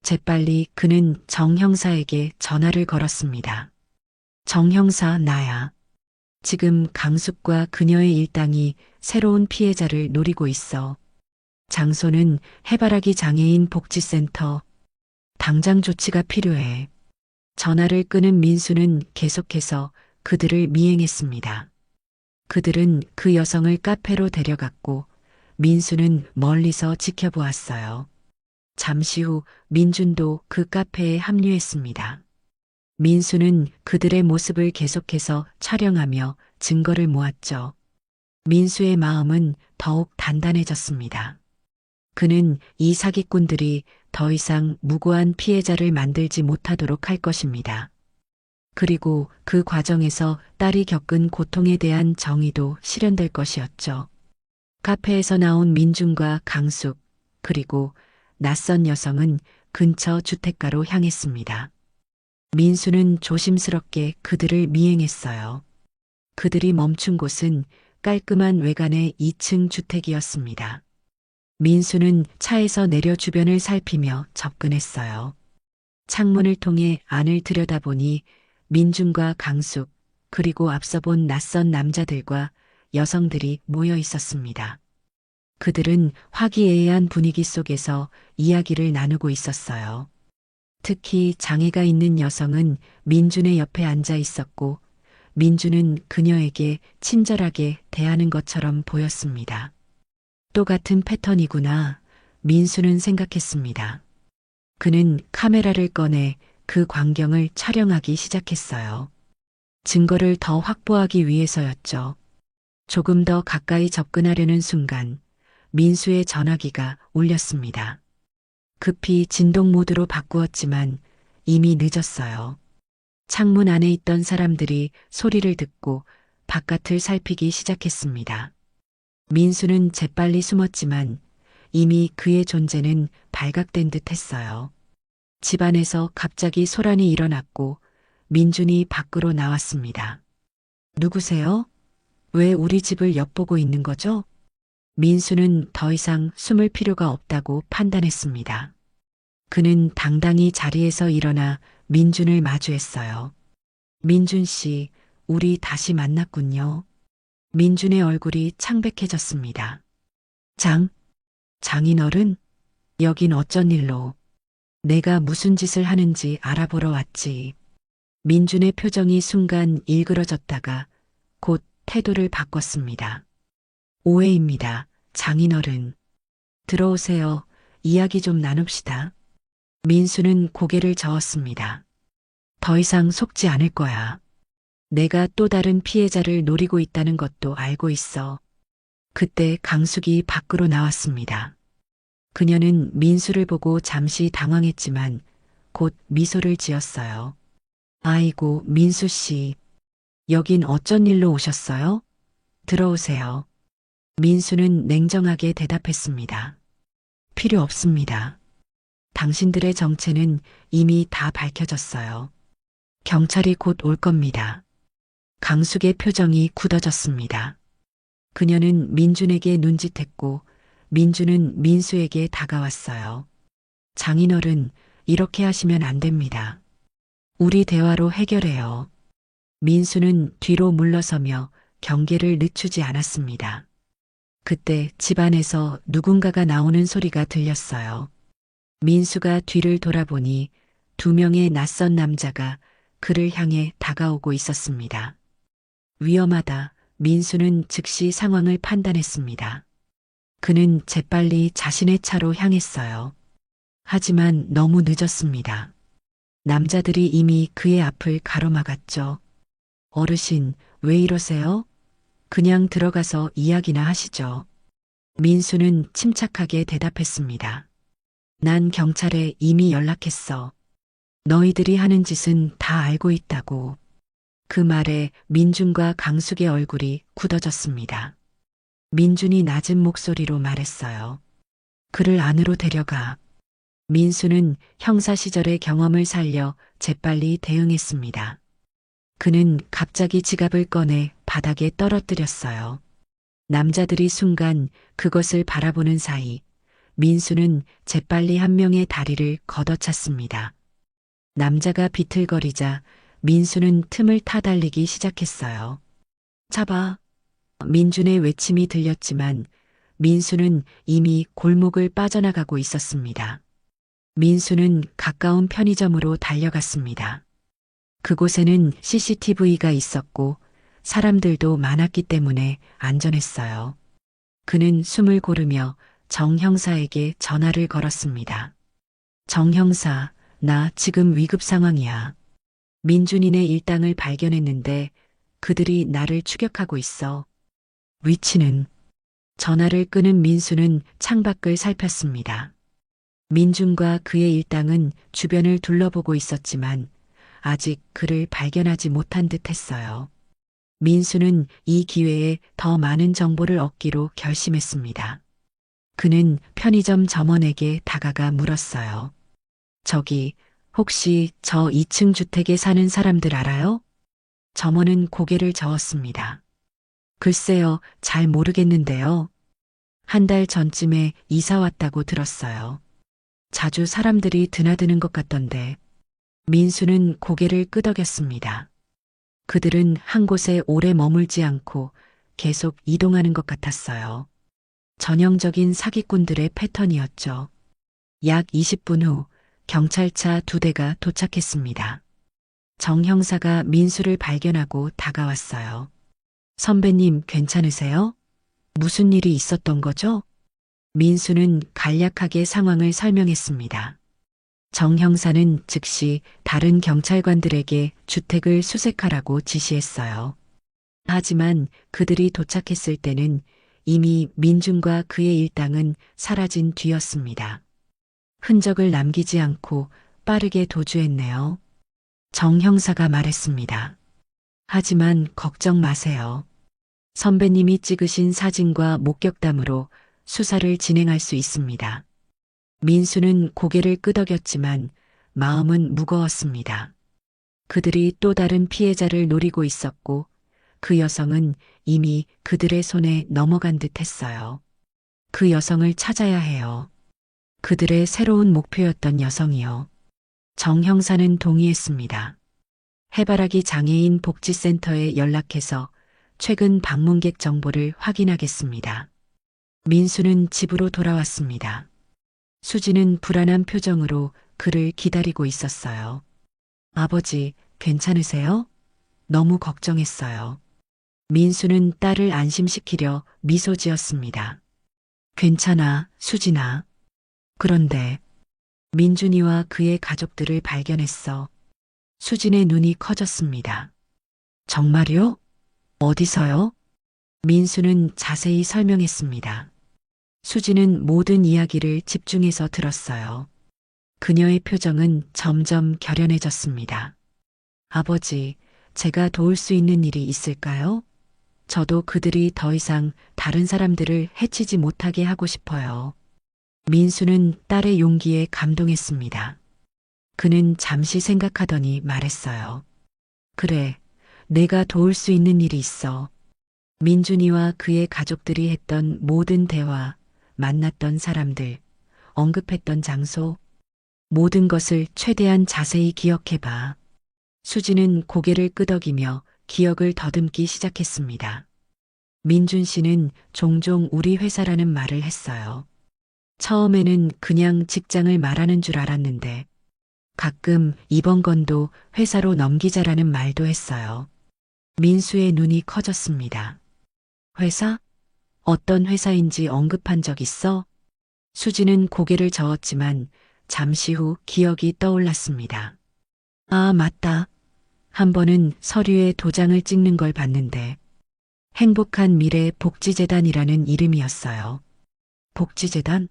재빨리 그는 정 형사에게 전화를 걸었습니다. 정 형사, 나야. 지금 강숙과 그녀의 일당이 새로운 피해자를 노리고 있어. 장소는 해바라기 장애인 복지센터. 당장 조치가 필요해. 전화를 끊은 민수는 계속해서 그들을 미행했습니다. 그들은 그 여성을 카페로 데려갔고 민수는 멀리서 지켜보았어요. 잠시 후 민준도 그 카페에 합류했습니다. 민수는 그들의 모습을 계속해서 촬영하며 증거를 모았죠. 민수의 마음은 더욱 단단해졌습니다. 그는 이 사기꾼들이 더 이상 무고한 피해자를 만들지 못하도록 할 것입니다. 그리고 그 과정에서 딸이 겪은 고통에 대한 정의도 실현될 것이었죠. 카페에서 나온 민준과 강숙, 그리고 낯선 여성은 근처 주택가로 향했습니다. 민수는 조심스럽게 그들을 미행했어요. 그들이 멈춘 곳은 깔끔한 외관의 2층 주택이었습니다. 민수는 차에서 내려 주변을 살피며 접근했어요. 창문을 통해 안을 들여다보니 민준과 강숙, 그리고 앞서 본 낯선 남자들과 여성들이 모여 있었습니다. 그들은 화기애애한 분위기 속에서 이야기를 나누고 있었어요. 특히 장애가 있는 여성은 민준의 옆에 앉아 있었고 민준은 그녀에게 친절하게 대하는 것처럼 보였습니다. 똑같은 패턴이구나, 민수는 생각했습니다. 그는 카메라를 꺼내 그 광경을 촬영하기 시작했어요. 증거를 더 확보하기 위해서였죠. 조금 더 가까이 접근하려는 순간 민수의 전화기가 울렸습니다. 급히 진동 모드로 바꾸었지만 이미 늦었어요. 창문 안에 있던 사람들이 소리를 듣고 바깥을 살피기 시작했습니다. 민수는 재빨리 숨었지만 이미 그의 존재는 발각된 듯 했어요. 집안에서 갑자기 소란이 일어났고 민준이 밖으로 나왔습니다. 누구세요? 왜 우리 집을 엿보고 있는 거죠? 민수는 더 이상 숨을 필요가 없다고 판단했습니다. 그는 당당히 자리에서 일어나 민준을 마주했어요. 민준 씨, 우리 다시 만났군요. 민준의 얼굴이 창백해졌습니다. 장인어른? 여긴 어쩐 일로? 내가 무슨 짓을 하는지 알아보러 왔지. 민준의 표정이 순간 일그러졌다가 곧 태도를 바꿨습니다. 오해입니다. 장인어른. 들어오세요. 이야기 좀 나눕시다. 민수는 고개를 저었습니다. 더 이상 속지 않을 거야. 내가 또 다른 피해자를 노리고 있다는 것도 알고 있어. 그때 강숙이 밖으로 나왔습니다. 그녀는 민수를 보고 잠시 당황했지만 곧 미소를 지었어요. 아이고, 민수 씨. 여긴 어쩐 일로 오셨어요? 들어오세요. 민수는 냉정하게 대답했습니다. 필요 없습니다. 당신들의 정체는 이미 다 밝혀졌어요. 경찰이 곧 올 겁니다. 강숙의 표정이 굳어졌습니다. 그녀는 민준에게 눈짓했고 민준은 민수에게 다가왔어요. 장인어른, 이렇게 하시면 안 됩니다. 우리 대화로 해결해요. 민수는 뒤로 물러서며 경계를 늦추지 않았습니다. 그때 집안에서 누군가가 나오는 소리가 들렸어요. 민수가 뒤를 돌아보니 2명의 낯선 남자가 그를 향해 다가오고 있었습니다. 위험하다. 민수는 즉시 상황을 판단했습니다. 그는 재빨리 자신의 차로 향했어요. 하지만 너무 늦었습니다. 남자들이 이미 그의 앞을 가로막았죠. 어르신, 왜 이러세요? 그냥 들어가서 이야기나 하시죠. 민수는 침착하게 대답했습니다. 난 경찰에 이미 연락했어. 너희들이 하는 짓은 다 알고 있다고. 그 말에 민준과 강숙의 얼굴이 굳어졌습니다. 민준이 낮은 목소리로 말했어요. 그를 안으로 데려가. 민수는 형사 시절의 경험을 살려 재빨리 대응했습니다. 그는 갑자기 지갑을 꺼내 바닥에 떨어뜨렸어요. 남자들이 순간 그것을 바라보는 사이 민수는 재빨리 한 명의 다리를 걷어찼습니다. 남자가 비틀거리자 민수는 틈을 타달리기 시작했어요. 잡아. 민준의 외침이 들렸지만 민수는 이미 골목을 빠져나가고 있었습니다. 민수는 가까운 편의점으로 달려갔습니다. 그곳에는 CCTV가 있었고 사람들도 많았기 때문에 안전했어요. 그는 숨을 고르며 정 형사에게 전화를 걸었습니다. 정 형사, 나 지금 위급 상황이야. 민준이네 일당을 발견했는데 그들이 나를 추격하고 있어. 위치는? 전화를 끊은 민수는 창밖을 살폈습니다. 민준과 그의 일당은 주변을 둘러보고 있었지만 아직 그를 발견하지 못한 듯 했어요. 민수는 이 기회에 더 많은 정보를 얻기로 결심했습니다. 그는 편의점 점원에게 다가가 물었어요. 저기, 혹시 저 2층 주택에 사는 사람들 알아요? 점원은 고개를 저었습니다. 글쎄요, 잘 모르겠는데요. 한 달 전쯤에 이사 왔다고 들었어요. 자주 사람들이 드나드는 것 같던데. 민수는 고개를 끄덕였습니다. 그들은 한 곳에 오래 머물지 않고 계속 이동하는 것 같았어요. 전형적인 사기꾼들의 패턴이었죠. 약 20분 후 경찰차 2대가 도착했습니다. 정 형사가 민수를 발견하고 다가왔어요. 선배님 괜찮으세요? 무슨 일이 있었던 거죠? 민수는 간략하게 상황을 설명했습니다. 정 형사는 즉시 다른 경찰관들에게 주택을 수색하라고 지시했어요. 하지만 그들이 도착했을 때는 이미 민준과 그의 일당은 사라진 뒤였습니다. 흔적을 남기지 않고 빠르게 도주했네요. 정 형사가 말했습니다. 하지만 걱정 마세요. 선배님이 찍으신 사진과 목격담으로 수사를 진행할 수 있습니다. 민수는 고개를 끄덕였지만 마음은 무거웠습니다. 그들이 또 다른 피해자를 노리고 있었고 그 여성은 이미 그들의 손에 넘어간 듯 했어요. 그 여성을 찾아야 해요. 그들의 새로운 목표였던 여성이요. 정 형사는 동의했습니다. 해바라기 장애인 복지센터에 연락해서 최근 방문객 정보를 확인하겠습니다. 민수는 집으로 돌아왔습니다. 수지는 불안한 표정으로 그를 기다리고 있었어요. 아버지, 괜찮으세요? 너무 걱정했어요. 민수는 딸을 안심시키려 미소 지었습니다. 괜찮아, 수진아. 그런데 민준이와 그의 가족들을 발견했어. 수진의 눈이 커졌습니다. 정말요? 어디서요? 민수는 자세히 설명했습니다. 수지는 모든 이야기를 집중해서 들었어요. 그녀의 표정은 점점 결연해졌습니다. 아버지, 제가 도울 수 있는 일이 있을까요? 저도 그들이 더 이상 다른 사람들을 해치지 못하게 하고 싶어요. 민수는 딸의 용기에 감동했습니다. 그는 잠시 생각하더니 말했어요. 그래, 내가 도울 수 있는 일이 있어. 민준이와 그의 가족들이 했던 모든 대화, 만났던 사람들, 언급했던 장소, 모든 것을 최대한 자세히 기억해봐. 수지는 고개를 끄덕이며 기억을 더듬기 시작했습니다. 민준 씨는 종종 우리 회사라는 말을 했어요. 처음에는 그냥 직장을 말하는 줄 알았는데 가끔 이번 건도 회사로 넘기자라는 말도 했어요. 민수의 눈이 커졌습니다. 회사? 어떤 회사인지 언급한 적 있어? 수지는 고개를 저었지만 잠시 후 기억이 떠올랐습니다. 아, 맞다. 한 번은 서류에 도장을 찍는 걸 봤는데 행복한 미래 복지재단이라는 이름이었어요. 복지재단?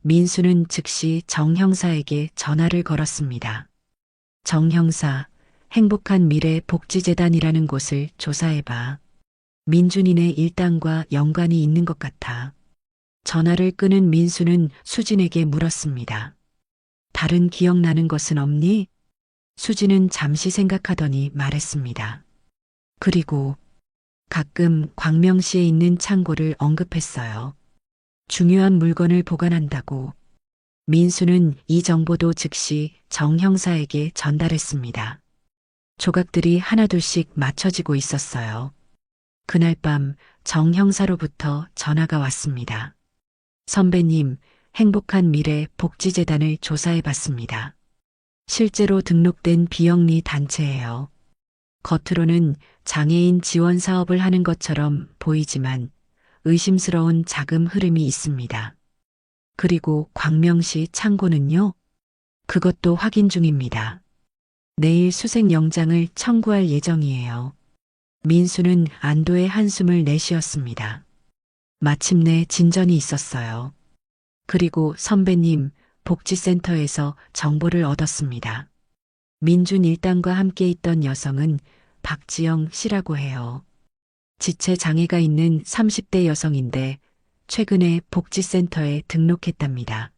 민수는 즉시 정 형사에게 전화를 걸었습니다. 정 형사, 행복한 미래 복지재단이라는 곳을 조사해봐. 민준이네 일당과 연관이 있는 것 같아. 전화를 끊은 민수는 수진에게 물었습니다. 다른 기억나는 것은 없니? 수진은 잠시 생각하더니 말했습니다. 그리고 가끔 광명시에 있는 창고를 언급했어요. 중요한 물건을 보관한다고. 민수는 이 정보도 즉시 정 형사에게 전달했습니다. 조각들이 하나둘씩 맞춰지고 있었어요. 그날 밤 정 형사로부터 전화가 왔습니다. 선배님, 행복한 미래 복지재단을 조사해 봤습니다. 실제로 등록된 비영리 단체예요. 겉으로는 장애인 지원 사업을 하는 것처럼 보이지만 의심스러운 자금 흐름이 있습니다. 그리고 광명시 창고는요? 그것도 확인 중입니다. 내일 수색 영장을 청구할 예정이에요. 민수는 안도의 한숨을 내쉬었습니다. 마침내 진전이 있었어요. 그리고 선배님, 복지센터에서 정보를 얻었습니다. 민준 일당과 함께 있던 여성은 박지영 씨라고 해요. 지체 장애가 있는 30대 여성인데 최근에 복지센터에 등록했답니다.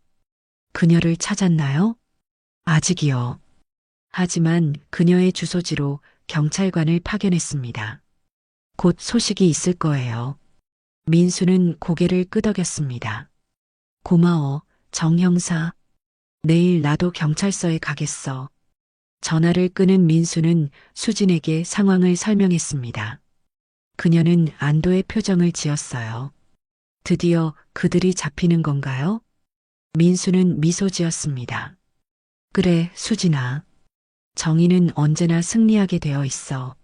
그녀를 찾았나요? 아직이요. 하지만 그녀의 주소지로 경찰관을 파견했습니다. 곧 소식이 있을 거예요. 민수는 고개를 끄덕였습니다. 고마워, 정 형사. 내일 나도 경찰서에 가겠어. 전화를 끊은 민수는 수진에게 상황을 설명했습니다. 그녀는 안도의 표정을 지었어요. 드디어 그들이 잡히는 건가요? 민수는 미소 지었습니다. 그래, 수진아. 정의는 언제나 승리하게 되어 있어.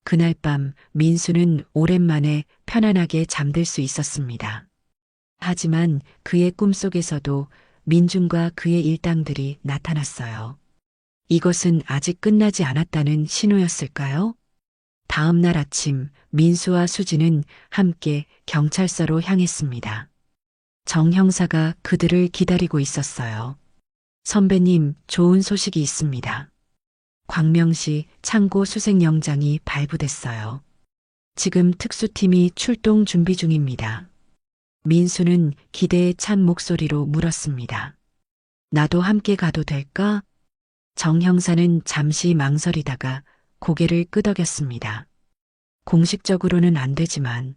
그날 밤 민수는 오랜만에 편안하게 잠들 수 있었습니다. 하지만 그의 꿈속에서도 민준과 그의 일당들이 나타났어요. 이것은 아직 끝나지 않았다는 신호였을까요? 다음 날 아침 민수와 수진은 함께 경찰서로 향했습니다. 정 형사가 그들을 기다리고 있었어요. 선배님, 좋은 소식이 있습니다. 광명시 창고 수색 영장이 발부됐어요. 지금 특수팀이 출동 준비 중입니다. 민수는 기대에 찬 목소리로 물었습니다. 나도 함께 가도 될까? 정 형사는 잠시 망설이다가 고개를 끄덕였습니다. 공식적으로는 안 되지만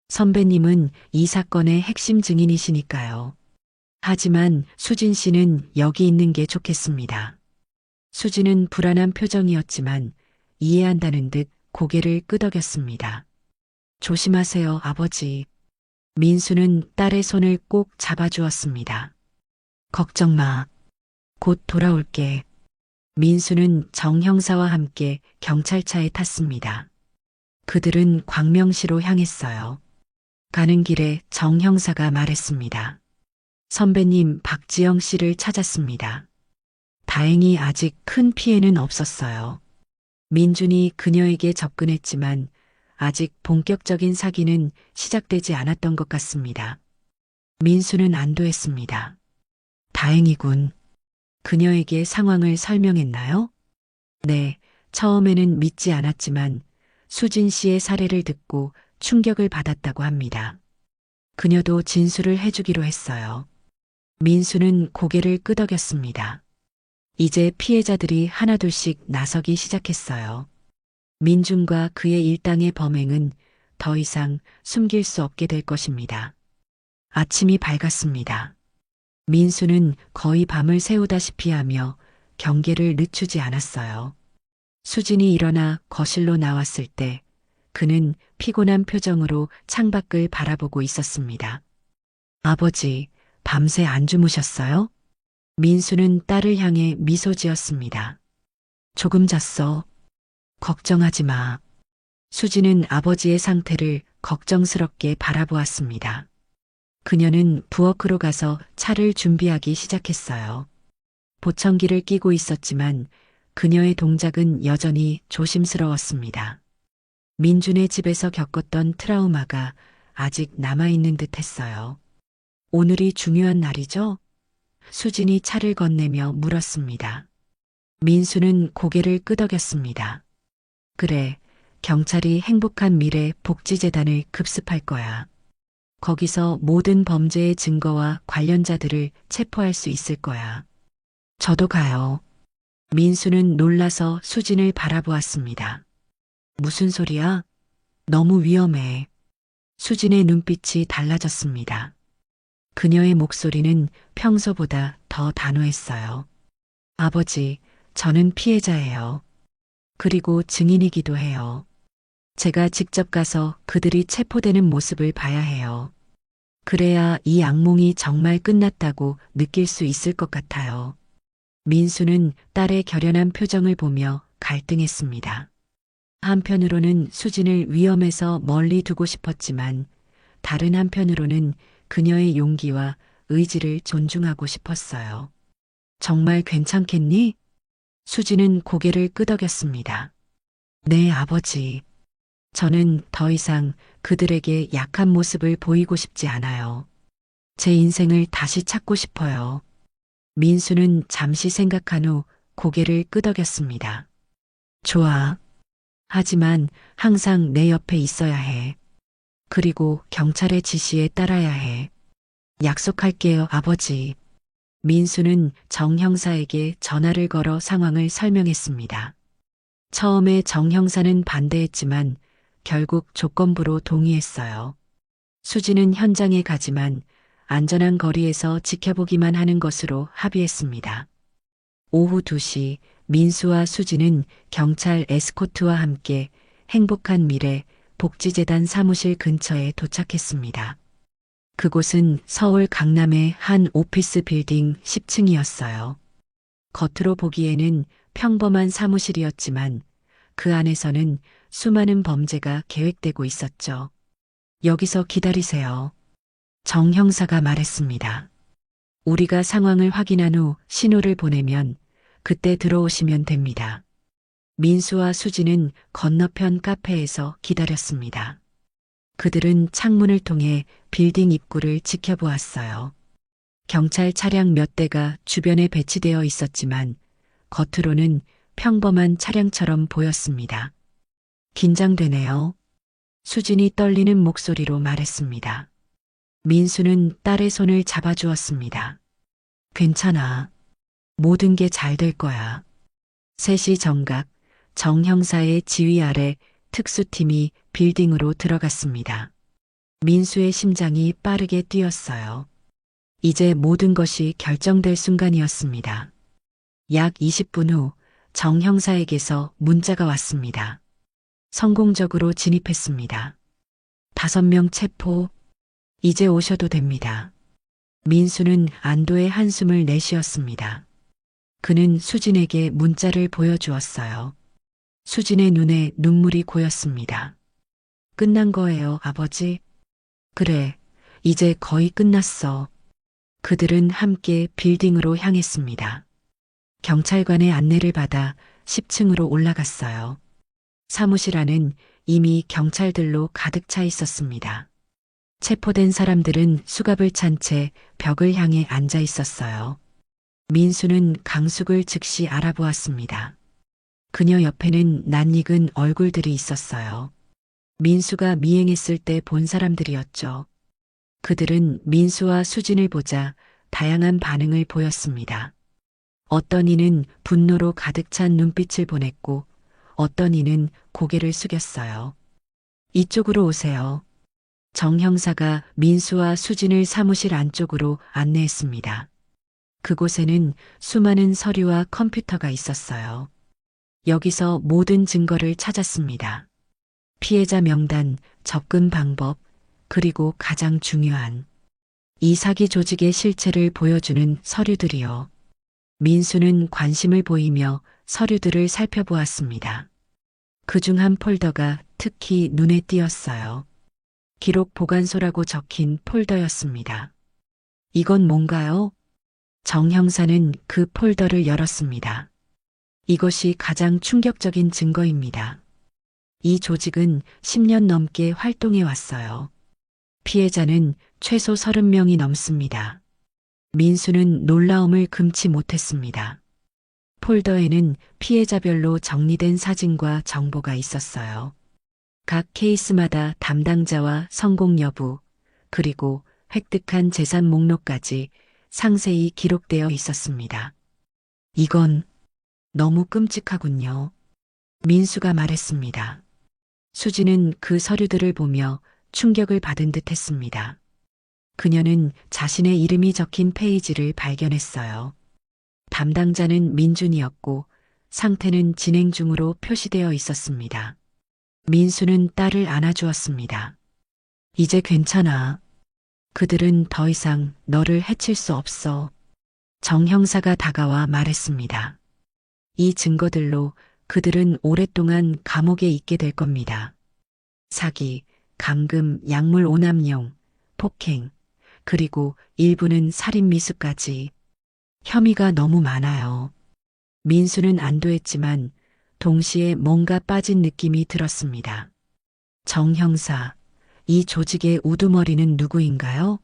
선배님은 이 사건의 핵심 증인이시니까요. 하지만 수진 씨는 여기 있는 게 좋겠습니다. 수진은 불안한 표정이었지만 이해한다는 듯 고개를 끄덕였습니다. 조심하세요, 아버지. 민수는 딸의 손을 꼭 잡아주었습니다. 걱정 마. 곧 돌아올게. 민수는 정 형사와 함께 경찰차에 탔습니다. 그들은 광명시로 향했어요. 가는 길에 정 형사가 말했습니다. 선배님 박지영 씨를 찾았습니다. 다행히 아직 큰 피해는 없었어요. 민준이 그녀에게 접근했지만 아직 본격적인 사기는 시작되지 않았던 것 같습니다. 민수는 안도했습니다. 다행이군. 그녀에게 상황을 설명했나요? 네, 처음에는 믿지 않았지만 수진 씨의 사례를 듣고 충격을 받았다고 합니다. 그녀도 진술을 해주기로 했어요. 민수는 고개를 끄덕였습니다. 이제 피해자들이 하나둘씩 나서기 시작했어요. 민준과 그의 일당의 범행은 더 이상 숨길 수 없게 될 것입니다. 아침이 밝았습니다. 민수는 거의 밤을 새우다시피 하며 경계를 늦추지 않았어요. 수진이 일어나 거실로 나왔을 때 그는 피곤한 표정으로 창밖을 바라보고 있었습니다. 아버지, 밤새 안 주무셨어요? 민수는 딸을 향해 미소 지었습니다. 조금 잤어. 걱정하지 마. 수진은 아버지의 상태를 걱정스럽게 바라보았습니다. 그녀는 부엌으로 가서 차를 준비하기 시작했어요. 보청기를 끼고 있었지만 그녀의 동작은 여전히 조심스러웠습니다. 민준의 집에서 겪었던 트라우마가 아직 남아있는 듯 했어요. 오늘이 중요한 날이죠? 수진이 차를 건네며 물었습니다. 민수는 고개를 끄덕였습니다. 그래, 경찰이 행복한 미래 복지재단을 급습할 거야. 거기서 모든 범죄의 증거와 관련자들을 체포할 수 있을 거야. 저도 가요. 민수는 놀라서 수진을 바라보았습니다. 무슨 소리야? 너무 위험해. 수진의 눈빛이 달라졌습니다. 그녀의 목소리는 평소보다 더 단호했어요. 아버지, 저는 피해자예요. 그리고 증인이기도 해요. 제가 직접 가서 그들이 체포되는 모습을 봐야 해요. 그래야 이 악몽이 정말 끝났다고 느낄 수 있을 것 같아요. 민수는 딸의 결연한 표정을 보며 갈등했습니다. 한편으로는 수진을 위험에서 멀리 두고 싶었지만 다른 한편으로는 그녀의 용기와 의지를 존중하고 싶었어요. 정말 괜찮겠니? 수진은 고개를 끄덕였습니다. 네, 아버지. 저는 더 이상 그들에게 약한 모습을 보이고 싶지 않아요. 제 인생을 다시 찾고 싶어요. 민수는 잠시 생각한 후 고개를 끄덕였습니다. 좋아. 하지만 항상 내 옆에 있어야 해. 그리고 경찰의 지시에 따라야 해. 약속할게요, 아버지. 민수는 정 형사에게 전화를 걸어 상황을 설명했습니다. 처음에 정 형사는 반대했지만 결국 조건부로 동의했어요. 수지는 현장에 가지만 안전한 거리에서 지켜보기만 하는 것으로 합의했습니다. 오후 2시 민수와 수지는 경찰 에스코트와 함께 행복한 미래 복지재단 사무실 근처에 도착했습니다. 그곳은 서울 강남의 한 오피스 빌딩 10층이었어요. 겉으로 보기에는 평범한 사무실이었지만 그 안에서는 수많은 범죄가 계획되고 있었죠. 여기서 기다리세요. 정 형사가 말했습니다. 우리가 상황을 확인한 후 신호를 보내면 그때 들어오시면 됩니다. 민수와 수지는 건너편 카페에서 기다렸습니다. 그들은 창문을 통해 빌딩 입구를 지켜보았어요. 경찰 차량 몇 대가 주변에 배치되어 있었지만 겉으로는 평범한 차량처럼 보였습니다. 긴장되네요. 수진이 떨리는 목소리로 말했습니다. 민수는 딸의 손을 잡아주었습니다. 괜찮아. 모든 게 잘 될 거야. 3시 정각 정 형사의 지휘 아래 특수팀이 빌딩으로 들어갔습니다. 민수의 심장이 빠르게 뛰었어요. 이제 모든 것이 결정될 순간이었습니다. 약 20분 후 정 형사에게서 문자가 왔습니다. 성공적으로 진입했습니다. 5명 체포. 이제 오셔도 됩니다. 민수는 안도의 한숨을 내쉬었습니다. 그는 수진에게 문자를 보여주었어요. 수진의 눈에 눈물이 고였습니다. 끝난 거예요, 아버지? 그래, 이제 거의 끝났어. 그들은 함께 빌딩으로 향했습니다. 경찰관의 안내를 받아 10층으로 올라갔어요. 사무실 안은 이미 경찰들로 가득 차 있었습니다. 체포된 사람들은 수갑을 찬 채 벽을 향해 앉아 있었어요. 민수는 강숙을 즉시 알아보았습니다. 그녀 옆에는 낯익은 얼굴들이 있었어요. 민수가 미행했을 때 본 사람들이었죠. 그들은 민수와 수진을 보자 다양한 반응을 보였습니다. 어떤 이는 분노로 가득 찬 눈빛을 보냈고 어떤 이는 고개를 숙였어요. 이쪽으로 오세요. 정 형사가 민수와 수진을 사무실 안쪽으로 안내했습니다. 그곳에는 수많은 서류와 컴퓨터가 있었어요. 여기서 모든 증거를 찾았습니다. 피해자 명단, 접근 방법, 그리고 가장 중요한 이 사기 조직의 실체를 보여주는 서류들이요. 민수는 관심을 보이며 서류들을 살펴보았습니다. 그중 한 폴더가 특히 눈에 띄었어요. 기록 보관소라고 적힌 폴더였습니다. 이건 뭔가요? 정 형사는 그 폴더를 열었습니다. 이것이 가장 충격적인 증거입니다. 이 조직은 10년 넘게 활동해 왔어요. 피해자는 최소 30명이 넘습니다. 민수는 놀라움을 금치 못했습니다. 폴더에는 피해자별로 정리된 사진과 정보가 있었어요. 각 케이스마다 담당자와 성공 여부, 그리고 획득한 재산 목록까지 상세히 기록되어 있었습니다. 이건 너무 끔찍하군요. 민수가 말했습니다. 수지는 그 서류들을 보며 충격을 받은 듯 했습니다. 그녀는 자신의 이름이 적힌 페이지를 발견했어요. 담당자는 민준이었고 상태는 진행 중으로 표시되어 있었습니다. 민수는 딸을 안아주었습니다. 이제 괜찮아. 그들은 더 이상 너를 해칠 수 없어. 정 형사가 다가와 말했습니다. 이 증거들로 그들은 오랫동안 감옥에 있게 될 겁니다. 사기, 감금, 약물 오남용, 폭행, 그리고 일부는 살인 미수까지. 혐의가 너무 많아요. 민수는 안도했지만 동시에 뭔가 빠진 느낌이 들었습니다. 정 형사, 이 조직의 우두머리는 누구인가요?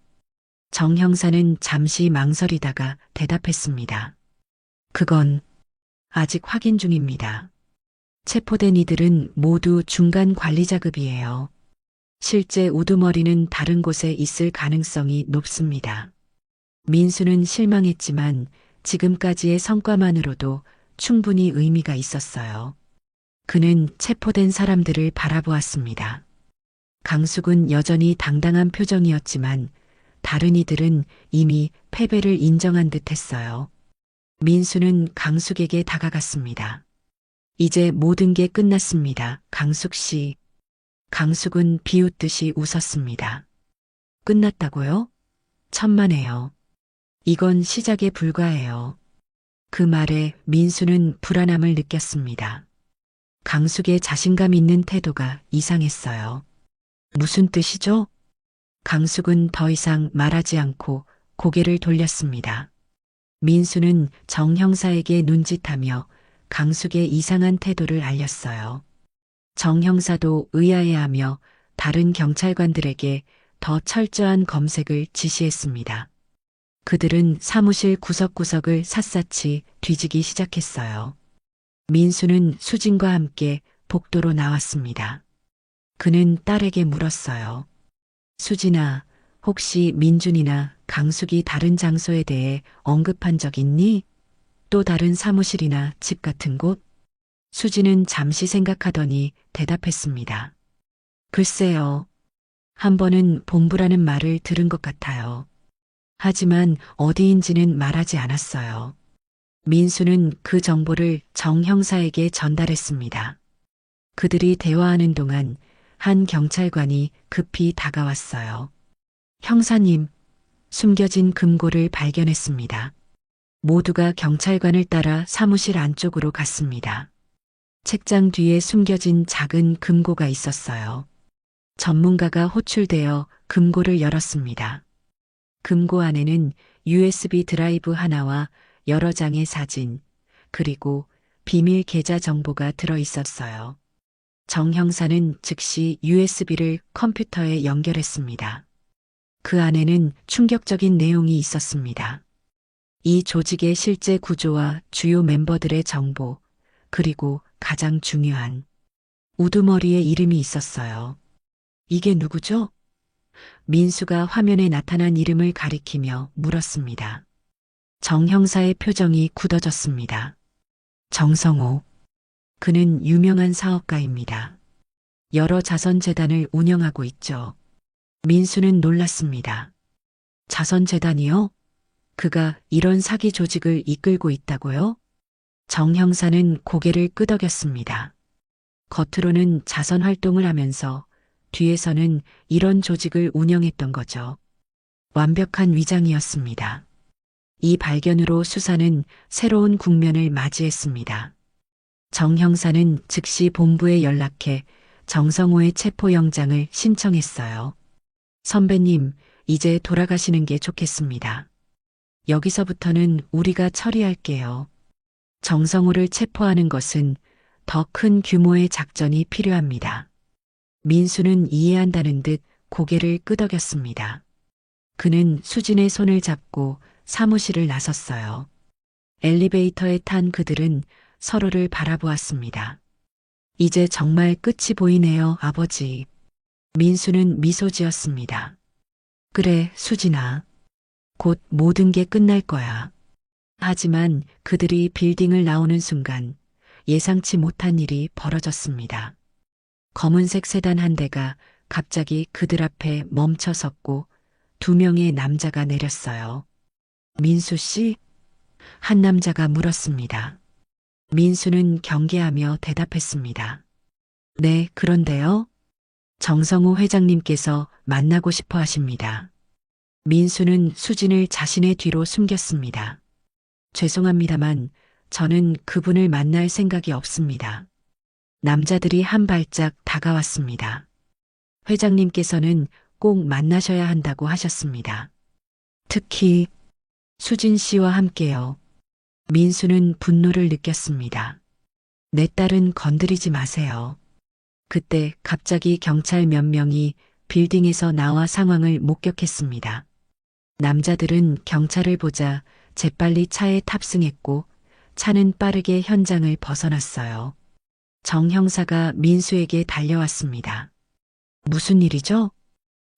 정 형사는 잠시 망설이다가 대답했습니다. 그건 아직 확인 중입니다. 체포된 이들은 모두 중간 관리자급이에요. 실제 우두머리는 다른 곳에 있을 가능성이 높습니다. 민수는 실망했지만 지금까지의 성과만으로도 충분히 의미가 있었어요. 그는 체포된 사람들을 바라보았습니다. 강숙은 여전히 당당한 표정이었지만 다른 이들은 이미 패배를 인정한 듯 했어요. 민수는 강숙에게 다가갔습니다. 이제 모든 게 끝났습니다. 강숙 씨. 강숙은 비웃듯이 웃었습니다. 끝났다고요? 천만에요. 이건 시작에 불과해요. 그 말에 민수는 불안함을 느꼈습니다. 강숙의 자신감 있는 태도가 이상했어요. 무슨 뜻이죠? 강숙은 더 이상 말하지 않고 고개를 돌렸습니다. 민수는 정 형사에게 눈짓하며 강숙의 이상한 태도를 알렸어요. 정 형사도 의아해하며 다른 경찰관들에게 더 철저한 검색을 지시했습니다. 그들은 사무실 구석구석을 샅샅이 뒤지기 시작했어요. 민수는 수진과 함께 복도로 나왔습니다. 그는 딸에게 물었어요. 수진아, 혹시 민준이나 강숙이 다른 장소에 대해 언급한 적 있니? 또 다른 사무실이나 집 같은 곳? 수진은 잠시 생각하더니 대답했습니다. 글쎄요. 한 번은 본부라는 말을 들은 것 같아요. 하지만 어디인지는 말하지 않았어요. 민수는 그 정보를 정 형사에게 전달했습니다. 그들이 대화하는 동안 한 경찰관이 급히 다가왔어요. 형사님, 숨겨진 금고를 발견했습니다. 모두가 경찰관을 따라 사무실 안쪽으로 갔습니다. 책장 뒤에 숨겨진 작은 금고가 있었어요. 전문가가 호출되어 금고를 열었습니다. 금고 안에는 USB 드라이브 하나와 여러 장의 사진, 그리고 비밀 계좌 정보가 들어 있었어요. 정 형사는 즉시 USB를 컴퓨터에 연결했습니다. 그 안에는 충격적인 내용이 있었습니다. 이 조직의 실제 구조와 주요 멤버들의 정보, 그리고 가장 중요한 우두머리의 이름이 있었어요. 이게 누구죠? 민수가 화면에 나타난 이름을 가리키며 물었습니다. 정 형사의 표정이 굳어졌습니다. 정성호. 그는 유명한 사업가입니다. 여러 자선재단을 운영하고 있죠. 민수는 놀랐습니다. 자선재단이요? 그가 이런 사기 조직을 이끌고 있다고요? 정 형사는 고개를 끄덕였습니다. 겉으로는 자선 활동을 하면서 뒤에서는 이런 조직을 운영했던 거죠. 완벽한 위장이었습니다. 이 발견으로 수사는 새로운 국면을 맞이했습니다. 정 형사는 즉시 본부에 연락해 정성호의 체포영장을 신청했어요. 선배님, 이제 돌아가시는 게 좋겠습니다. 여기서부터는 우리가 처리할게요. 정성호를 체포하는 것은 더 큰 규모의 작전이 필요합니다. 민수는 이해한다는 듯 고개를 끄덕였습니다. 그는 수진의 손을 잡고 사무실을 나섰어요. 엘리베이터에 탄 그들은 서로를 바라보았습니다. 이제 정말 끝이 보이네요, 아버지. 민수는 미소 지었습니다. 그래, 수진아. 곧 모든 게 끝날 거야. 하지만 그들이 빌딩을 나오는 순간 예상치 못한 일이 벌어졌습니다. 검은색 세단 한 대가 갑자기 그들 앞에 멈춰 섰고 2명의 남자가 내렸어요. 민수 씨? 한 남자가 물었습니다. 민수는 경계하며 대답했습니다. 네, 그런데요. 정성호 회장님께서 만나고 싶어 하십니다. 민수는 수진을 자신의 뒤로 숨겼습니다. 죄송합니다만 저는 그분을 만날 생각이 없습니다. 남자들이 한 발짝 다가왔습니다. 회장님께서는 꼭 만나셔야 한다고 하셨습니다. 특히 수진 씨와 함께요. 민수는 분노를 느꼈습니다. 내 딸은 건드리지 마세요. 그때 갑자기 경찰 몇 명이 빌딩에서 나와 상황을 목격했습니다. 남자들은 경찰을 보자 재빨리 차에 탑승했고 차는 빠르게 현장을 벗어났어요. 정 형사가 민수에게 달려왔습니다. 무슨 일이죠?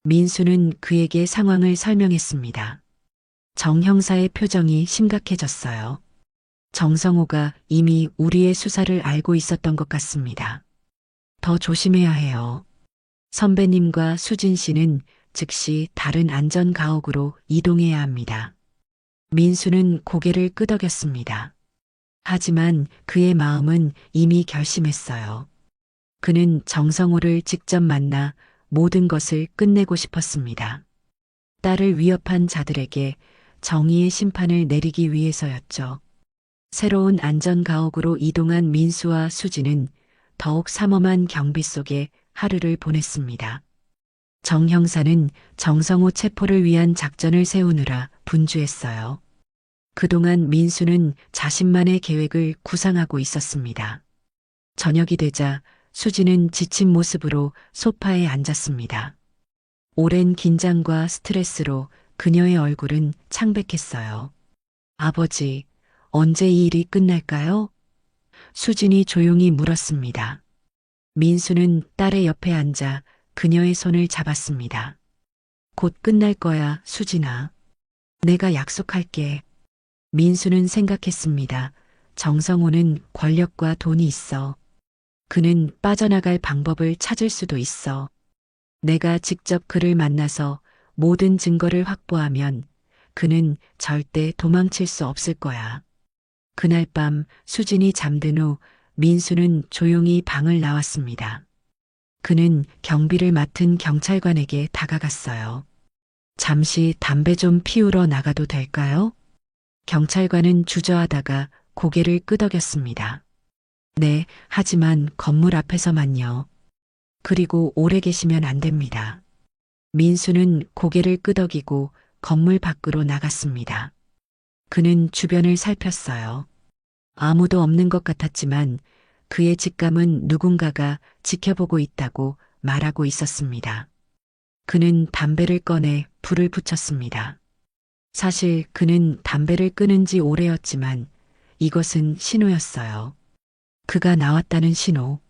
민수는 그에게 상황을 설명했습니다. 정 형사의 표정이 심각해졌어요. 정성호가 이미 우리의 수사를 알고 있었던 것 같습니다. 더 조심해야 해요. 선배님과 수진 씨는 즉시 다른 안전 가옥으로 이동해야 합니다. 민수는 고개를 끄덕였습니다. 하지만 그의 마음은 이미 결심했어요. 그는 정성호를 직접 만나 모든 것을 끝내고 싶었습니다. 딸을 위협한 자들에게 정의의 심판을 내리기 위해서였죠. 새로운 안전가옥으로 이동한 민수와 수지는 더욱 삼엄한 경비 속에 하루를 보냈습니다. 정 형사는 정성호 체포를 위한 작전을 세우느라 분주했어요. 그동안 민수는 자신만의 계획을 구상하고 있었습니다. 저녁이 되자 수지는 지친 모습으로 소파에 앉았습니다. 오랜 긴장과 스트레스로 그녀의 얼굴은 창백했어요. 아버지, 언제 이 일이 끝날까요? 수진이 조용히 물었습니다. 민수는 딸의 옆에 앉아 그녀의 손을 잡았습니다. 곧 끝날 거야, 수진아. 내가 약속할게. 민수는 생각했습니다. 정성호는 권력과 돈이 있어. 그는 빠져나갈 방법을 찾을 수도 있어. 내가 직접 그를 만나서 모든 증거를 확보하면 그는 절대 도망칠 수 없을 거야. 그날 밤 수진이 잠든 후 민수는 조용히 방을 나왔습니다. 그는 경비를 맡은 경찰관에게 다가갔어요. 잠시 담배 좀 피우러 나가도 될까요? 경찰관은 주저하다가 고개를 끄덕였습니다. 네, 하지만 건물 앞에서만요. 그리고 오래 계시면 안 됩니다. 민수는 고개를 끄덕이고 건물 밖으로 나갔습니다. 그는 주변을 살폈어요. 아무도 없는 것 같았지만 그의 직감은 누군가가 지켜보고 있다고 말하고 있었습니다. 그는 담배를 꺼내 불을 붙였습니다. 사실 그는 담배를 끊은 지 오래였지만 이것은 신호였어요. 그가 나왔다는 신호.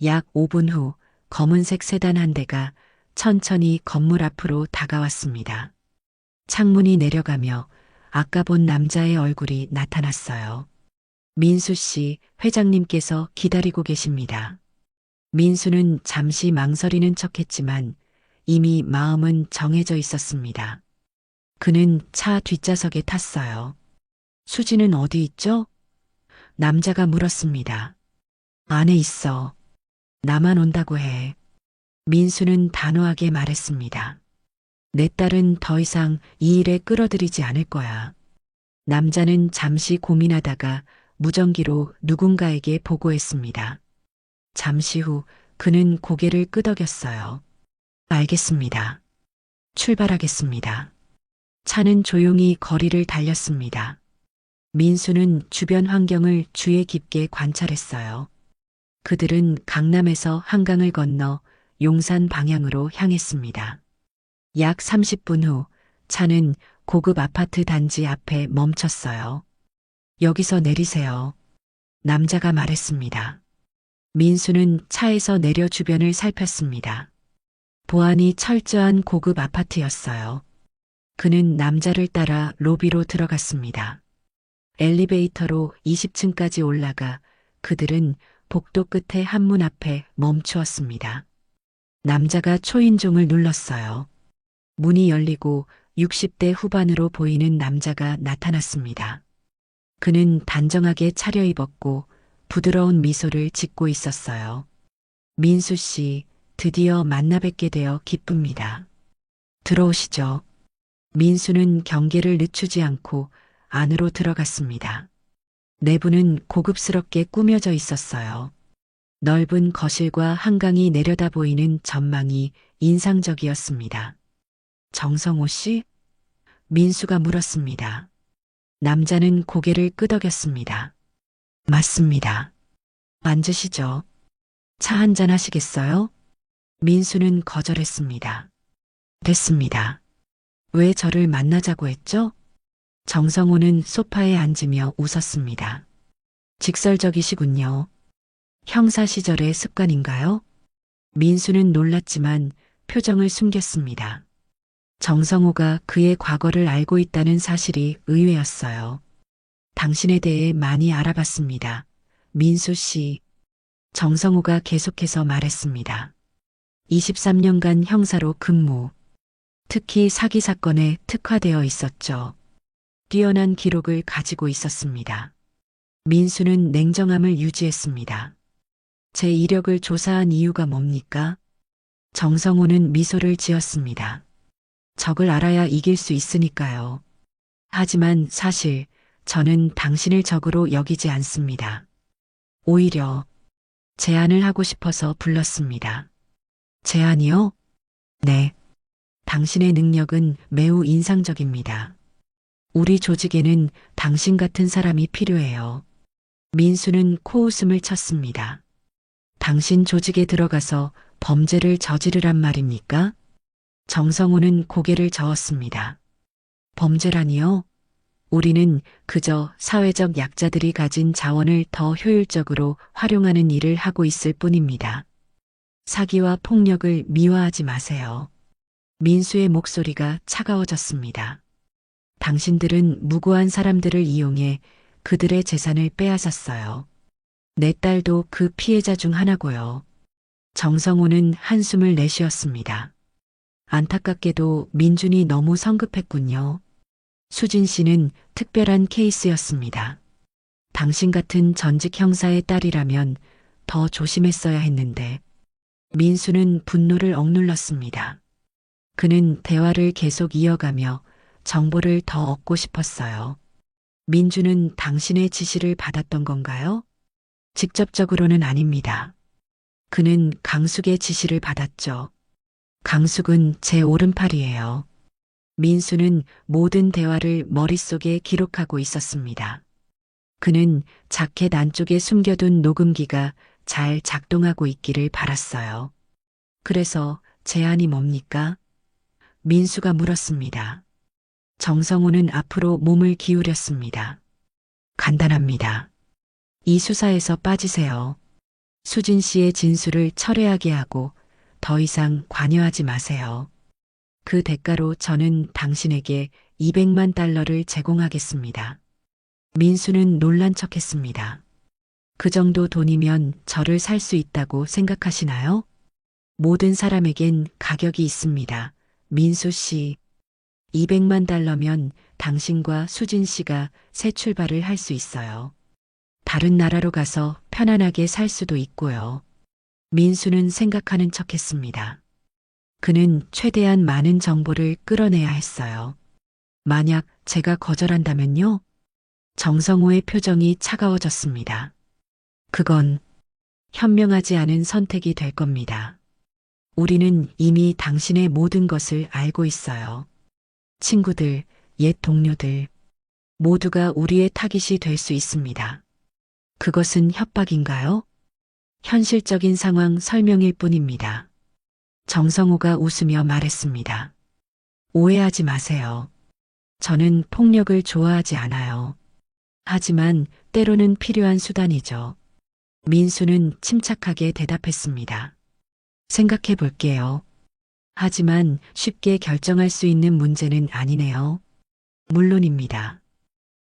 약 5분 후 검은색 세단 한 대가 천천히 건물 앞으로 다가왔습니다. 창문이 내려가며 아까 본 남자의 얼굴이 나타났어요. 민수 씨, 회장님께서 기다리고 계십니다. 민수는 잠시 망설이는 척했지만 이미 마음은 정해져 있었습니다. 그는 차 뒷좌석에 탔어요. 수지는 어디 있죠? 남자가 물었습니다. 안에 있어. 나만 온다고 해. 민수는 단호하게 말했습니다. 내 딸은 더 이상 이 일에 끌어들이지 않을 거야. 남자는 잠시 고민하다가 무전기로 누군가에게 보고했습니다. 잠시 후 그는 고개를 끄덕였어요. 알겠습니다. 출발하겠습니다. 차는 조용히 거리를 달렸습니다. 민수는 주변 환경을 주의 깊게 관찰했어요. 그들은 강남에서 한강을 건너 용산 방향으로 향했습니다. 약 30분 후 차는 고급 아파트 단지 앞에 멈췄어요. 여기서 내리세요. 남자가 말했습니다. 민수는 차에서 내려 주변을 살폈습니다. 보안이 철저한 고급 아파트였어요. 그는 남자를 따라 로비로 들어갔습니다. 엘리베이터로 20층까지 올라가 그들은 복도 끝에 한문 앞에 멈추었습니다. 남자가 초인종을 눌렀어요. 문이 열리고 60대 후반으로 보이는 남자가 나타났습니다. 그는 단정하게 차려입었고 부드러운 미소를 짓고 있었어요. 민수 씨, 드디어 만나 뵙게 되어 기쁩니다. 들어오시죠. 민수는 경계를 늦추지 않고 안으로 들어갔습니다. 내부는 고급스럽게 꾸며져 있었어요. 넓은 거실과 한강이 내려다 보이는 전망이 인상적이었습니다. 정성호 씨? 민수가 물었습니다. 남자는 고개를 끄덕였습니다. 맞습니다. 앉으시죠. 차 한잔 하시겠어요? 민수는 거절했습니다. 됐습니다. 왜 저를 만나자고 했죠? 정성호는 소파에 앉으며 웃었습니다. 직설적이시군요. 형사 시절의 습관인가요? 민수는 놀랐지만 표정을 숨겼습니다. 정성호가 그의 과거를 알고 있다는 사실이 의외였어요. 당신에 대해 많이 알아봤습니다. 민수 씨. 정성호가 계속해서 말했습니다. 23년간 형사로 근무. 특히 사기 사건에 특화되어 있었죠. 뛰어난 기록을 가지고 있었습니다. 민수는 냉정함을 유지했습니다. 제 이력을 조사한 이유가 뭡니까? 정성호는 미소를 지었습니다. 적을 알아야 이길 수 있으니까요. 하지만 사실 저는 당신을 적으로 여기지 않습니다. 오히려 제안을 하고 싶어서 불렀습니다. 제안이요? 네. 당신의 능력은 매우 인상적입니다. 우리 조직에는 당신 같은 사람이 필요해요. 민수는 코웃음을 쳤습니다. 당신 조직에 들어가서 범죄를 저지르란 말입니까? 정성호는 고개를 저었습니다. 범죄라니요? 우리는 그저 사회적 약자들이 가진 자원을 더 효율적으로 활용하는 일을 하고 있을 뿐입니다. 사기와 폭력을 미화하지 마세요. 민수의 목소리가 차가워졌습니다. 당신들은 무고한 사람들을 이용해 그들의 재산을 빼앗았어요. 내 딸도 그 피해자 중 하나고요. 정성호는 한숨을 내쉬었습니다. 안타깝게도 민준이 너무 성급했군요. 수진 씨는 특별한 케이스였습니다. 당신 같은 전직 형사의 딸이라면 더 조심했어야 했는데. 민수는 분노를 억눌렀습니다. 그는 대화를 계속 이어가며 정보를 더 얻고 싶었어요. 민주는 당신의 지시를 받았던 건가요? 직접적으로는 아닙니다. 그는 강숙의 지시를 받았죠. 강숙은 제 오른팔이에요. 민수는 모든 대화를 머릿속에 기록하고 있었습니다. 그는 자켓 안쪽에 숨겨둔 녹음기가 잘 작동하고 있기를 바랐어요. 그래서 제안이 뭡니까? 민수가 물었습니다. 정성호는 앞으로 몸을 기울였습니다. 간단합니다. 이 수사에서 빠지세요. 수진 씨의 진술을 철회하게 하고 더 이상 관여하지 마세요. 그 대가로 저는 당신에게 200만 달러를 제공하겠습니다. 민수는 놀란 척했습니다. 그 정도 돈이면 저를 살 수 있다고 생각하시나요? 모든 사람에겐 가격이 있습니다. 민수 씨, 200만 달러면 당신과 수진 씨가 새 출발을 할 수 있어요. 다른 나라로 가서 편안하게 살 수도 있고요. 민수는 생각하는 척했습니다. 그는 최대한 많은 정보를 끌어내야 했어요. 만약 제가 거절한다면요? 정성호의 표정이 차가워졌습니다. 그건 현명하지 않은 선택이 될 겁니다. 우리는 이미 당신의 모든 것을 알고 있어요. 친구들, 옛 동료들. 모두가 우리의 타깃이 될 수 있습니다. 그것은 협박인가요? 현실적인 상황 설명일 뿐입니다. 정성호가 웃으며 말했습니다. 오해하지 마세요. 저는 폭력을 좋아하지 않아요. 하지만 때로는 필요한 수단이죠. 민수는 침착하게 대답했습니다. 생각해 볼게요. 하지만 쉽게 결정할 수 있는 문제는 아니네요. 물론입니다.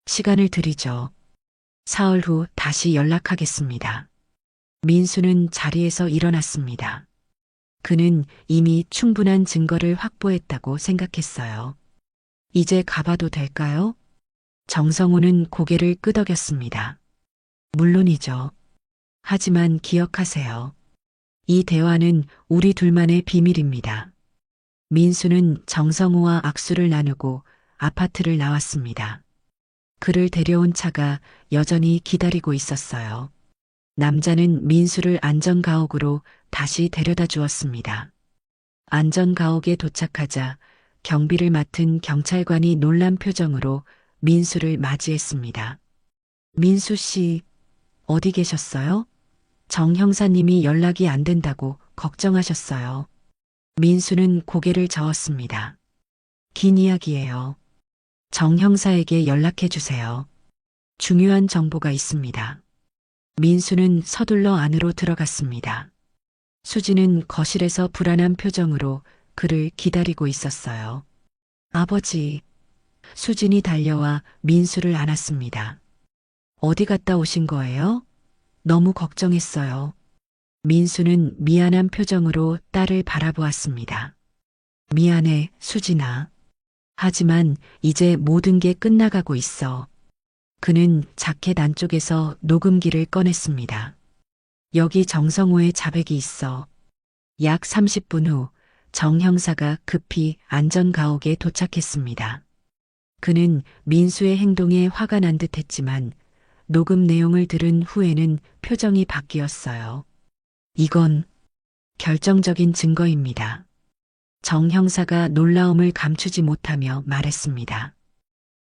시간을 드리죠. 사흘 후 다시 연락하겠습니다. 민수는 자리에서 일어났습니다. 그는 이미 충분한 증거를 확보했다고 생각했어요. 이제 가봐도 될까요? 정성우는 고개를 끄덕였습니다. 물론이죠. 하지만 기억하세요. 이 대화는 우리 둘만의 비밀입니다. 민수는 정성우와 악수를 나누고 아파트를 나왔습니다. 그를 데려온 차가 여전히 기다리고 있었어요. 남자는 민수를 안전가옥으로 다시 데려다 주었습니다. 안전가옥에 도착하자 경비를 맡은 경찰관이 놀란 표정으로 민수를 맞이했습니다. 민수 씨, 어디 계셨어요? 정 형사님이 연락이 안 된다고 걱정하셨어요. 민수는 고개를 저었습니다. 긴 이야기예요. 정 형사에게 연락해 주세요. 중요한 정보가 있습니다. 민수는 서둘러 안으로 들어갔습니다. 수지는 거실에서 불안한 표정으로 그를 기다리고 있었어요. 아버지, 수진이 달려와 민수를 안았습니다. 어디 갔다 오신 거예요? 너무 걱정했어요. 민수는 미안한 표정으로 딸을 바라보았습니다. 미안해, 수진아. 하지만 이제 모든 게 끝나가고 있어. 그는 자켓 안쪽에서 녹음기를 꺼냈습니다. 여기 정성호의 자백이 있어. 약 30분 후 정 형사가 급히 안전가옥에 도착했습니다. 그는 민수의 행동에 화가 난 듯했지만 녹음 내용을 들은 후에는 표정이 바뀌었어요. 이건 결정적인 증거입니다. 정 형사가 놀라움을 감추지 못하며 말했습니다.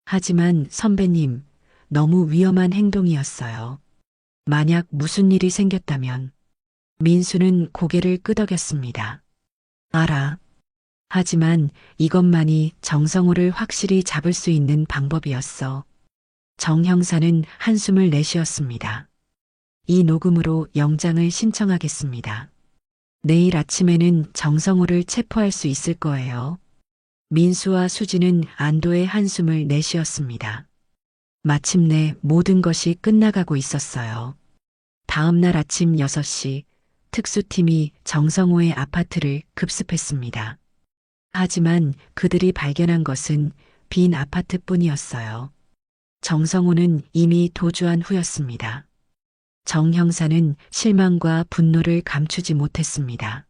하지만 선배님, 너무 위험한 행동이었어요. 만약 무슨 일이 생겼다면 민수는 고개를 끄덕였습니다. 알아. 하지만 이것만이 정성호를 확실히 잡을 수 있는 방법이었어. 정 형사는 한숨을 내쉬었습니다. 이 녹음으로 영장을 신청하겠습니다. 내일 아침에는 정성호를 체포할 수 있을 거예요. 민수와 수지는 안도의 한숨을 내쉬었습니다. 마침내 모든 것이 끝나가고 있었어요. 다음 날 아침 6시 특수팀이 정성호의 아파트를 급습했습니다. 하지만 그들이 발견한 것은 빈 아파트뿐이었어요. 정성호는 이미 도주한 후였습니다. 정 형사는 실망과 분노를 감추지 못했습니다.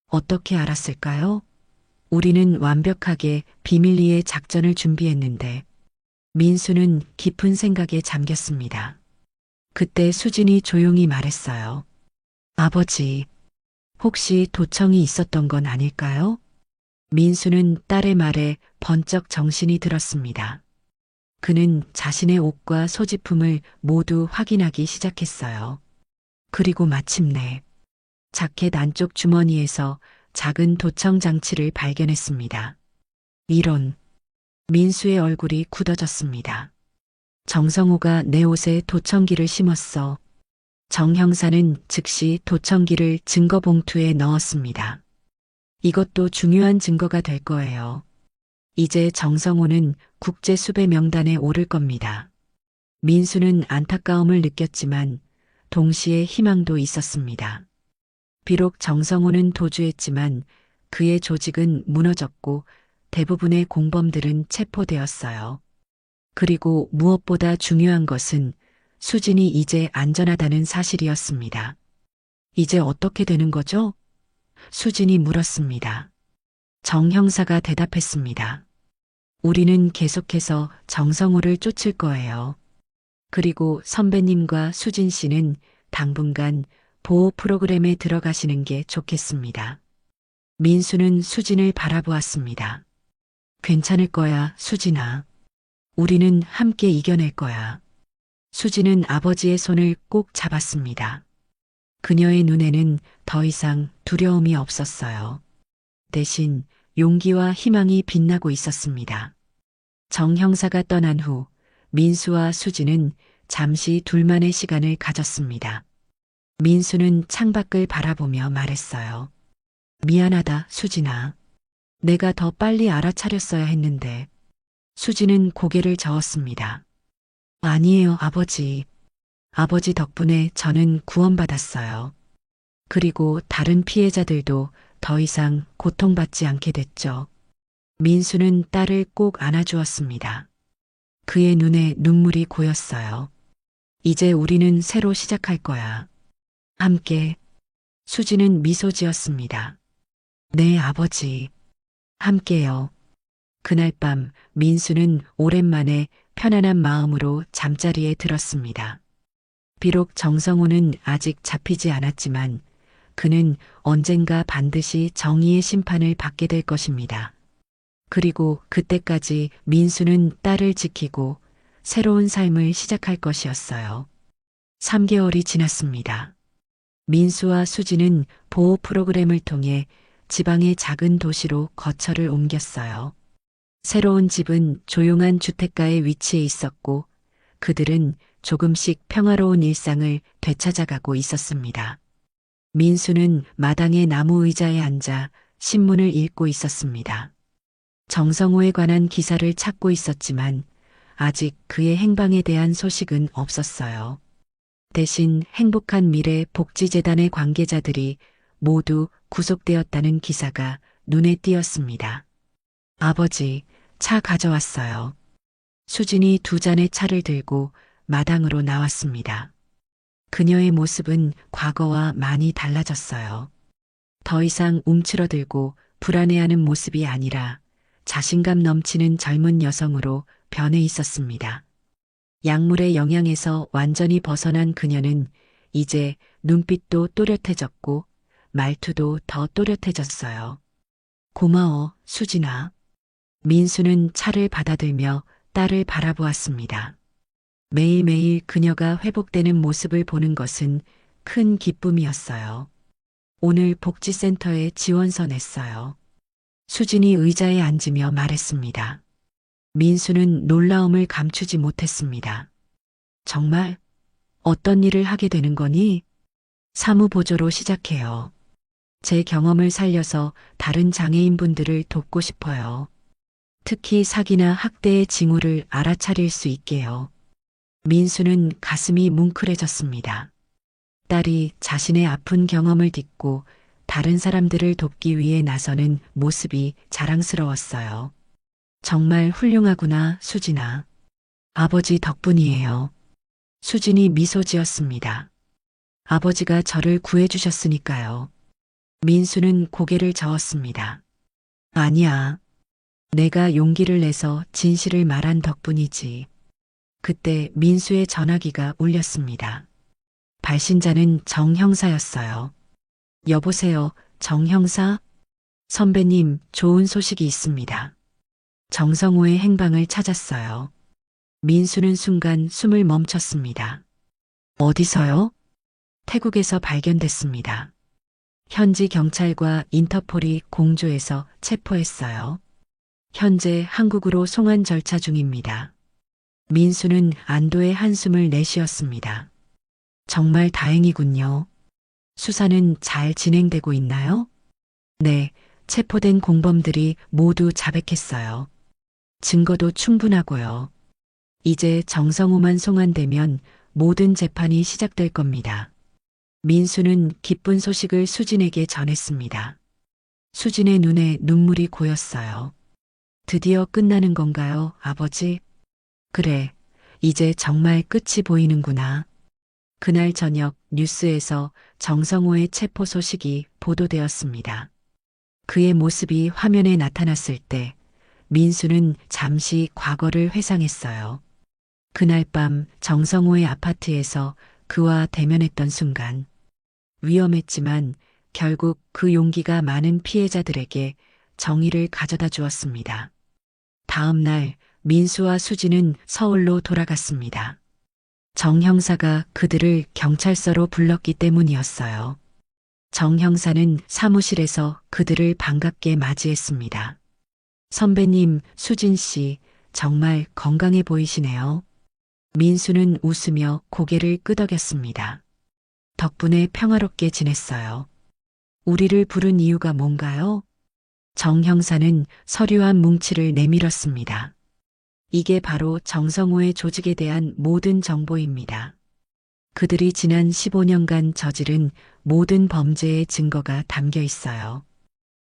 어떻게 알았을까요? 우리는 완벽하게 비밀리에 작전을 준비했는데 민수는 깊은 생각에 잠겼습니다. 그때 수진이 조용히 말했어요. 아버지, 혹시 도청이 있었던 건 아닐까요? 민수는 딸의 말에 번쩍 정신이 들었습니다. 그는 자신의 옷과 소지품을 모두 확인하기 시작했어요. 그리고 마침내 자켓 안쪽 주머니에서 작은 도청 장치를 발견했습니다. 이런, 민수의 얼굴이 굳어졌습니다. 정성호가 내 옷에 도청기를 심었어. 정 형사는 즉시 도청기를 증거 봉투에 넣었습니다. 이것도 중요한 증거가 될 거예요. 이제 정성호는 국제 수배 명단에 오를 겁니다. 민수는 안타까움을 느꼈지만 동시에 희망도 있었습니다. 비록 정성호는 도주했지만 그의 조직은 무너졌고 대부분의 공범들은 체포되었어요. 그리고 무엇보다 중요한 것은 수진이 이제 안전하다는 사실이었습니다. 이제 어떻게 되는 거죠? 수진이 물었습니다. 정 형사가 대답했습니다. 우리는 계속해서 정성호를 쫓을 거예요. 그리고 선배님과 수진 씨는 당분간 보호 프로그램에 들어가시는 게 좋겠습니다. 민수는 수진을 바라보았습니다. 괜찮을 거야, 수진아. 우리는 함께 이겨낼 거야. 수지는 아버지의 손을 꼭 잡았습니다. 그녀의 눈에는 더 이상 두려움이 없었어요. 대신 용기와 희망이 빛나고 있었습니다. 정 형사가 떠난 후 민수와 수지는 잠시 둘만의 시간을 가졌습니다. 민수는 창밖을 바라보며 말했어요. 미안하다, 수진아. 내가 더 빨리 알아차렸어야 했는데. 수지는 고개를 저었습니다. 아니에요, 아버지. 아버지 덕분에 저는 구원받았어요. 그리고 다른 피해자들도 더 이상 고통받지 않게 됐죠. 민수는 딸을 꼭 안아주었습니다. 그의 눈에 눈물이 고였어요. 이제 우리는 새로 시작할 거야. 함께. 수지는 미소 지었습니다. 네, 아버지. 함께요. 그날 밤 민수는 오랜만에 편안한 마음으로 잠자리에 들었습니다. 비록 정성호는 아직 잡히지 않았지만 그는 언젠가 반드시 정의의 심판을 받게 될 것입니다. 그리고 그때까지 민수는 딸을 지키고 새로운 삶을 시작할 것이었어요. 3개월이 지났습니다. 민수와 수지는 보호 프로그램을 통해 지방의 작은 도시로 거처를 옮겼어요. 새로운 집은 조용한 주택가에 위치해 있었고 그들은 조금씩 평화로운 일상을 되찾아가고 있었습니다. 민수는 마당의 나무 의자에 앉아 신문을 읽고 있었습니다. 정성호에 관한 기사를 찾고 있었지만 아직 그의 행방에 대한 소식은 없었어요. 대신 행복한 미래 복지재단의 관계자들이 모두 구속되었다는 기사가 눈에 띄었습니다. 아버지, 차 가져왔어요. 수진이 2잔의 차를 들고 마당으로 나왔습니다. 그녀의 모습은 과거와 많이 달라졌어요. 더 이상 움츠러들고 불안해하는 모습이 아니라 자신감 넘치는 젊은 여성으로 변해 있었습니다. 약물의 영향에서 완전히 벗어난 그녀는 이제 눈빛도 또렷해졌고 말투도 더 또렷해졌어요. 고마워, 수진아. 민수는 차를 받아들며 딸을 바라보았습니다. 매일매일 그녀가 회복되는 모습을 보는 것은 큰 기쁨이었어요. 오늘 복지센터에 지원서 냈어요. 수진이 의자에 앉으며 말했습니다. 민수는 놀라움을 감추지 못했습니다. 정말? 어떤 일을 하게 되는 거니? 사무보조로 시작해요. 제 경험을 살려서 다른 장애인분들을 돕고 싶어요. 특히 사기나 학대의 징후를 알아차릴 수 있게요. 민수는 가슴이 뭉클해졌습니다. 딸이 자신의 아픈 경험을 딛고 다른 사람들을 돕기 위해 나서는 모습이 자랑스러웠어요. 정말 훌륭하구나, 수진아. 아버지 덕분이에요. 수진이 미소 지었습니다. 아버지가 저를 구해주셨으니까요. 민수는 고개를 저었습니다. 아니야. 내가 용기를 내서 진실을 말한 덕분이지. 그때 민수의 전화기가 울렸습니다. 발신자는 정 형사였어요. 여보세요, 정 형사? 선배님, 좋은 소식이 있습니다. 정성호의 행방을 찾았어요. 민수는 순간 숨을 멈췄습니다. 어디서요? 태국에서 발견됐습니다. 현지 경찰과 인터폴이 공조해서 체포했어요. 현재 한국으로 송환 절차 중입니다. 민수는 안도의 한숨을 내쉬었습니다. 정말 다행이군요. 수사는 잘 진행되고 있나요? 네, 체포된 공범들이 모두 자백했어요. 증거도 충분하고요. 이제 정성호만 송환되면 모든 재판이 시작될 겁니다. 민수는 기쁜 소식을 수진에게 전했습니다. 수진의 눈에 눈물이 고였어요. 드디어 끝나는 건가요, 아버지? 그래, 이제 정말 끝이 보이는구나. 그날 저녁 뉴스에서 정성호의 체포 소식이 보도되었습니다. 그의 모습이 화면에 나타났을 때 민수는 잠시 과거를 회상했어요. 그날 밤 정성호의 아파트에서 그와 대면했던 순간 위험했지만 결국 그 용기가 많은 피해자들에게 정의를 가져다 주었습니다. 다음 날 민수와 수지는 서울로 돌아갔습니다. 정 형사가 그들을 경찰서로 불렀기 때문이었어요. 정 형사는 사무실에서 그들을 반갑게 맞이했습니다. 선배님, 수진 씨, 정말 건강해 보이시네요. 민수는 웃으며 고개를 끄덕였습니다. 덕분에 평화롭게 지냈어요. 우리를 부른 이유가 뭔가요? 정 형사는 서류한 뭉치를 내밀었습니다. 이게 바로 정성호의 조직에 대한 모든 정보입니다. 그들이 지난 15년간 저지른 모든 범죄의 증거가 담겨 있어요.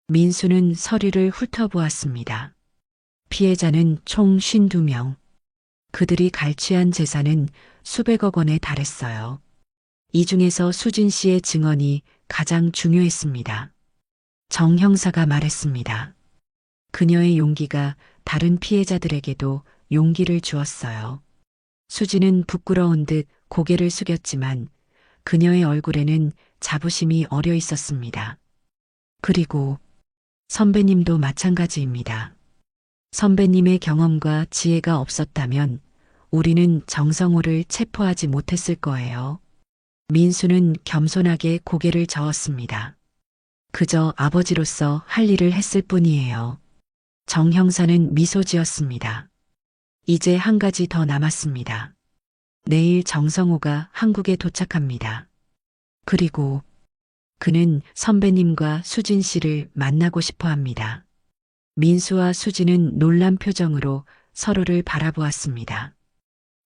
민수는 서류를 훑어보았습니다. 피해자는 총 52명. 그들이 갈취한 재산은 수백억 원에 달했어요. 이 중에서 수진 씨의 증언이 가장 중요했습니다. 정 형사가 말했습니다. 그녀의 용기가 다른 피해자들에게도 용기를 주었어요. 수지는 부끄러운 듯 고개를 숙였지만 그녀의 얼굴에는 자부심이 어려 있었습니다. 그리고 선배님도 마찬가지입니다. 선배님의 경험과 지혜가 없었다면 우리는 정성호를 체포하지 못했을 거예요. 민수는 겸손하게 고개를 저었습니다. 그저 아버지로서 할 일을 했을 뿐이에요. 정 형사는 미소 지었습니다. 이제 한 가지 더 남았습니다. 내일 정성호가 한국에 도착합니다. 그리고 그는 선배님과 수진 씨를 만나고 싶어 합니다. 민수와 수진은 놀란 표정으로 서로를 바라보았습니다.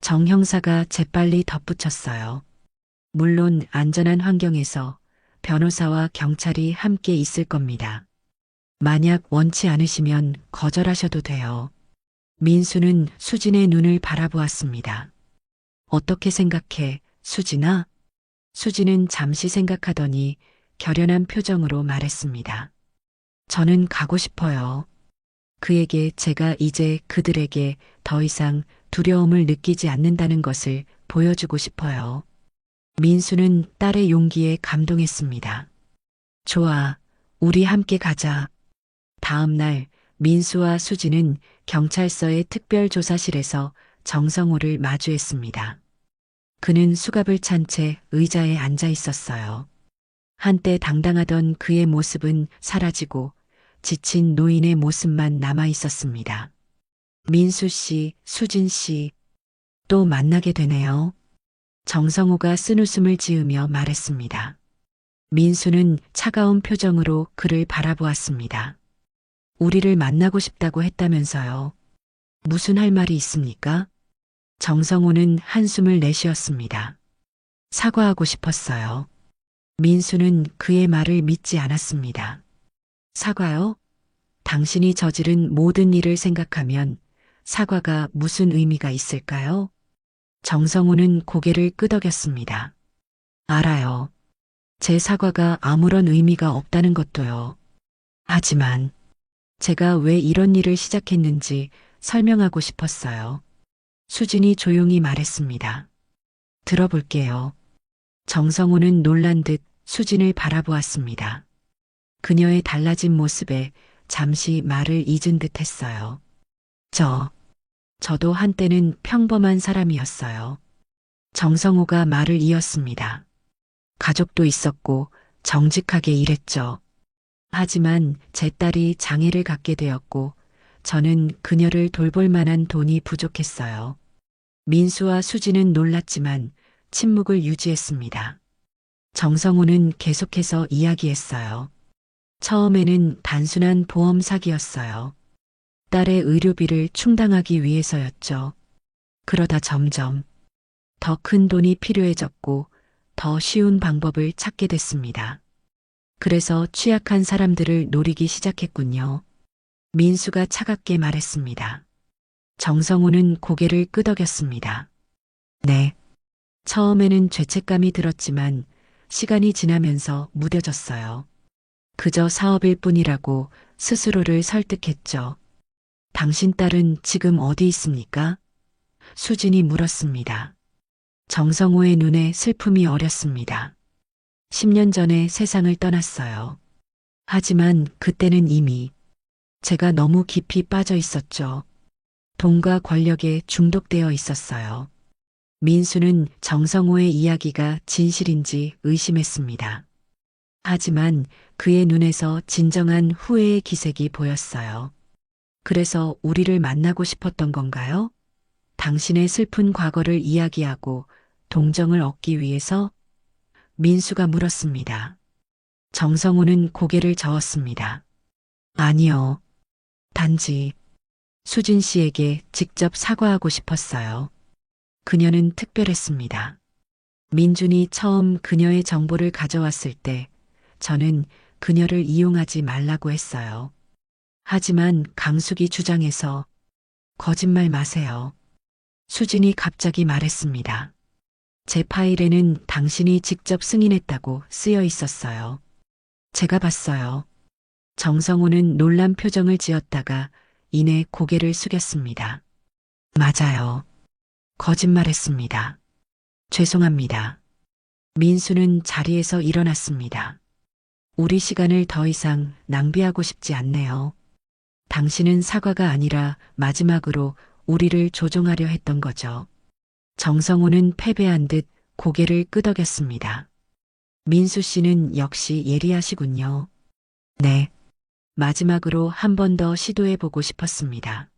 정 형사가 재빨리 덧붙였어요. 물론 안전한 환경에서 변호사와 경찰이 함께 있을 겁니다. 만약 원치 않으시면 거절하셔도 돼요. 민수는 수진의 눈을 바라보았습니다. 어떻게 생각해, 수진아? 수진은 잠시 생각하더니 결연한 표정으로 말했습니다. 저는 가고 싶어요. 그에게 제가 이제 그들에게 더 이상 두려움을 느끼지 않는다는 것을 보여주고 싶어요. 민수는 딸의 용기에 감동했습니다. 좋아, 우리 함께 가자. 다음 날 민수와 수지는 경찰서의 특별조사실에서 정성호를 마주했습니다. 그는 수갑을 찬 채 의자에 앉아 있었어요. 한때 당당하던 그의 모습은 사라지고 지친 노인의 모습만 남아 있었습니다. 민수 씨, 수진 씨, 또 만나게 되네요. 정성호가 쓴웃음을 지으며 말했습니다. 민수는 차가운 표정으로 그를 바라보았습니다. 우리를 만나고 싶다고 했다면서요. 무슨 할 말이 있습니까? 정성호는 한숨을 내쉬었습니다. 사과하고 싶었어요. 민수는 그의 말을 믿지 않았습니다. 사과요? 당신이 저지른 모든 일을 생각하면 사과가 무슨 의미가 있을까요? 정성호는 고개를 끄덕였습니다. 알아요. 제 사과가 아무런 의미가 없다는 것도요. 하지만 제가 왜 이런 일을 시작했는지 설명하고 싶었어요. 수진이 조용히 말했습니다. 들어볼게요. 정성호는 놀란 듯 수진을 바라보았습니다. 그녀의 달라진 모습에 잠시 말을 잊은 듯 했어요. 저도 한때는 평범한 사람이었어요. 정성호가 말을 이었습니다. 가족도 있었고 정직하게 일했죠. 하지만 제 딸이 장애를 갖게 되었고 저는 그녀를 돌볼 만한 돈이 부족했어요. 민수와 수지는 놀랐지만 침묵을 유지했습니다. 정성호는 계속해서 이야기했어요. 처음에는 단순한 보험 사기였어요. 딸의 의료비를 충당하기 위해서였죠. 그러다 점점 더 큰 돈이 필요해졌고 더 쉬운 방법을 찾게 됐습니다. 그래서 취약한 사람들을 노리기 시작했군요. 민수가 차갑게 말했습니다. 정성호는 고개를 끄덕였습니다. 네. 처음에는 죄책감이 들었지만 시간이 지나면서 무뎌졌어요. 그저 사업일 뿐이라고 스스로를 설득했죠. 당신 딸은 지금 어디 있습니까? 수진이 물었습니다. 정성호의 눈에 슬픔이 어렸습니다. 10년 전에 세상을 떠났어요. 하지만 그때는 이미 제가 너무 깊이 빠져 있었죠. 돈과 권력에 중독되어 있었어요. 민수는 정성호의 이야기가 진실인지 의심했습니다. 하지만 그의 눈에서 진정한 후회의 기색이 보였어요. 그래서 우리를 만나고 싶었던 건가요? 당신의 슬픈 과거를 이야기하고 동정을 얻기 위해서? 민수가 물었습니다. 정성호는 고개를 저었습니다. 아니요. 단지 수진 씨에게 직접 사과하고 싶었어요. 그녀는 특별했습니다. 민준이 처음 그녀의 정보를 가져왔을 때 저는 그녀를 이용하지 말라고 했어요. 하지만 강숙이 주장해서 거짓말 마세요. 수진이 갑자기 말했습니다. 제 파일에는 당신이 직접 승인했다고 쓰여 있었어요. 제가 봤어요. 정성호는 놀란 표정을 지었다가 이내 고개를 숙였습니다. 맞아요. 거짓말했습니다. 죄송합니다. 민수는 자리에서 일어났습니다. 우리 시간을 더 이상 낭비하고 싶지 않네요. 당신은 사과가 아니라 마지막으로 우리를 조종하려 했던 거죠. 정성호는 패배한 듯 고개를 끄덕였습니다. 민수 씨는 역시 예리하시군요. 네. 마지막으로 한 번 더 시도해보고 싶었습니다.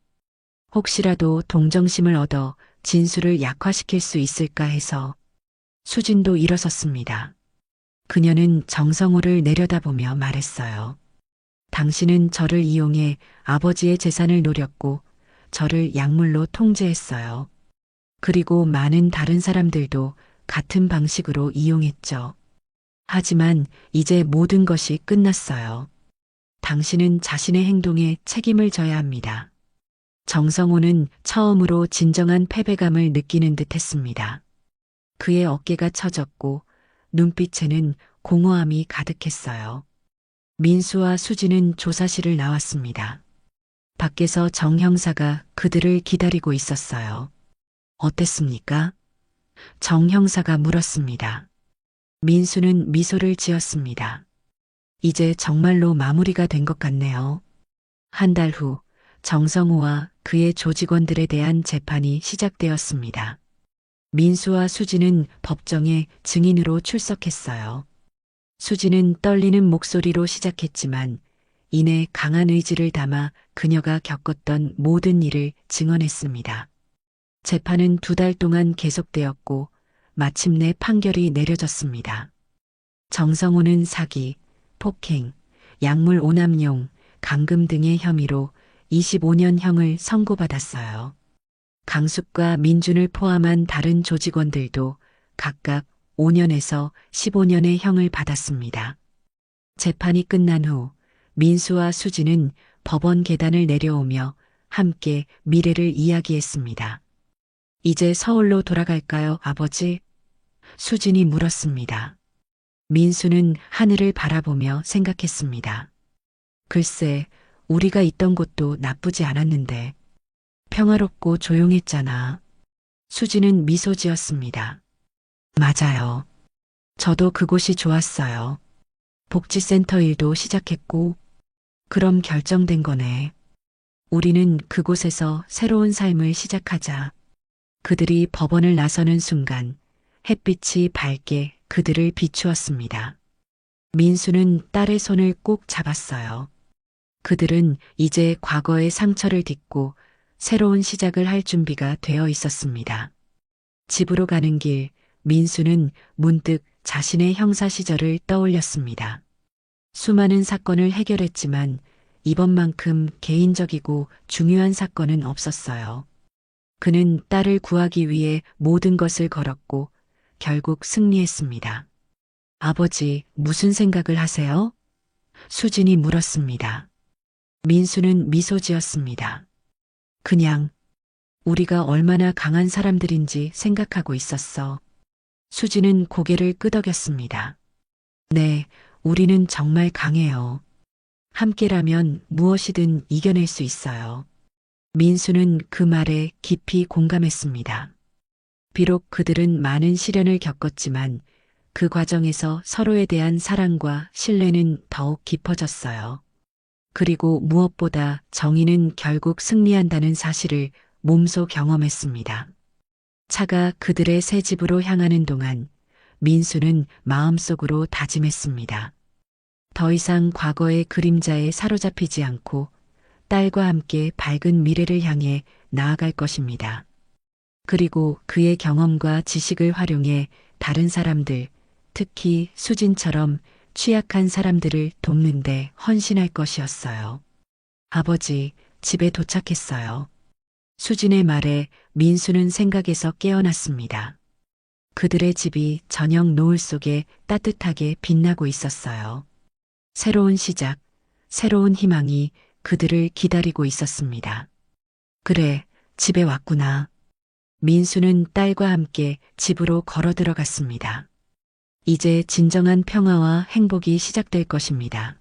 혹시라도 동정심을 얻어 진술을 약화시킬 수 있을까 해서 수진도 일어섰습니다. 그녀는 정성호를 내려다보며 말했어요. 당신은 저를 이용해 아버지의 재산을 노렸고 저를 약물로 통제했어요. 그리고 많은 다른 사람들도 같은 방식으로 이용했죠. 하지만 이제 모든 것이 끝났어요. 당신은 자신의 행동에 책임을 져야 합니다. 정성호는 처음으로 진정한 패배감을 느끼는 듯 했습니다. 그의 어깨가 처졌고 눈빛에는 공허함이 가득했어요. 민수와 수지는 조사실을 나왔습니다. 밖에서 정 형사가 그들을 기다리고 있었어요. 어땠습니까? 정 형사가 물었습니다. 민수는 미소를 지었습니다. 이제 정말로 마무리가 된 것 같네요. 한 달 후 정성호와 그의 조직원들에 대한 재판이 시작되었습니다. 민수와 수지는 법정에 증인으로 출석했어요. 수지는 떨리는 목소리로 시작했지만 이내 강한 의지를 담아 그녀가 겪었던 모든 일을 증언했습니다. 재판은 2달 동안 계속되었고 마침내 판결이 내려졌습니다. 정성호는 사기, 폭행, 약물 오남용, 감금 등의 혐의로 25년형을 선고받았어요. 강숙과 민준을 포함한 다른 조직원들도 각각 5년에서 15년의 형을 받았습니다. 재판이 끝난 후 민수와 수지는 법원 계단을 내려오며 함께 미래를 이야기했습니다. 이제 서울로 돌아갈까요, 아버지? 수진이 물었습니다. 민수는 하늘을 바라보며 생각했습니다. 글쎄, 우리가 있던 곳도 나쁘지 않았는데 평화롭고 조용했잖아. 수지는 미소 지었습니다. 맞아요. 저도 그곳이 좋았어요. 복지센터 일도 시작했고, 그럼 결정된 거네. 우리는 그곳에서 새로운 삶을 시작하자. 그들이 법원을 나서는 순간 햇빛이 밝게 그들을 비추었습니다. 민수는 딸의 손을 꼭 잡았어요. 그들은 이제 과거의 상처를 딛고 새로운 시작을 할 준비가 되어 있었습니다. 집으로 가는 길, 민수는 문득 자신의 형사 시절을 떠올렸습니다. 수많은 사건을 해결했지만 이번만큼 개인적이고 중요한 사건은 없었어요. 그는 딸을 구하기 위해 모든 것을 걸었고 결국 승리했습니다. 아버지, 무슨 생각을 하세요? 수진이 물었습니다. 민수는 미소 지었습니다. 그냥 우리가 얼마나 강한 사람들인지 생각하고 있었어. 수지는 고개를 끄덕였습니다. 네, 우리는 정말 강해요. 함께라면 무엇이든 이겨낼 수 있어요. 민수는 그 말에 깊이 공감했습니다. 비록 그들은 많은 시련을 겪었지만 그 과정에서 서로에 대한 사랑과 신뢰는 더욱 깊어졌어요. 그리고 무엇보다 정의는 결국 승리한다는 사실을 몸소 경험했습니다. 차가 그들의 새 집으로 향하는 동안 민수는 마음속으로 다짐했습니다. 더 이상 과거의 그림자에 사로잡히지 않고 딸과 함께 밝은 미래를 향해 나아갈 것입니다. 그리고 그의 경험과 지식을 활용해 다른 사람들, 특히 수진처럼 취약한 사람들을 돕는데 헌신할 것이었어요. 아버지, 집에 도착했어요. 수진의 말에 민수는 생각에서 깨어났습니다. 그들의 집이 저녁 노을 속에 따뜻하게 빛나고 있었어요. 새로운 시작, 새로운 희망이 그들을 기다리고 있었습니다. 그래, 집에 왔구나. 민수는 딸과 함께 집으로 걸어 들어갔습니다. 이제 진정한 평화와 행복이 시작될 것입니다.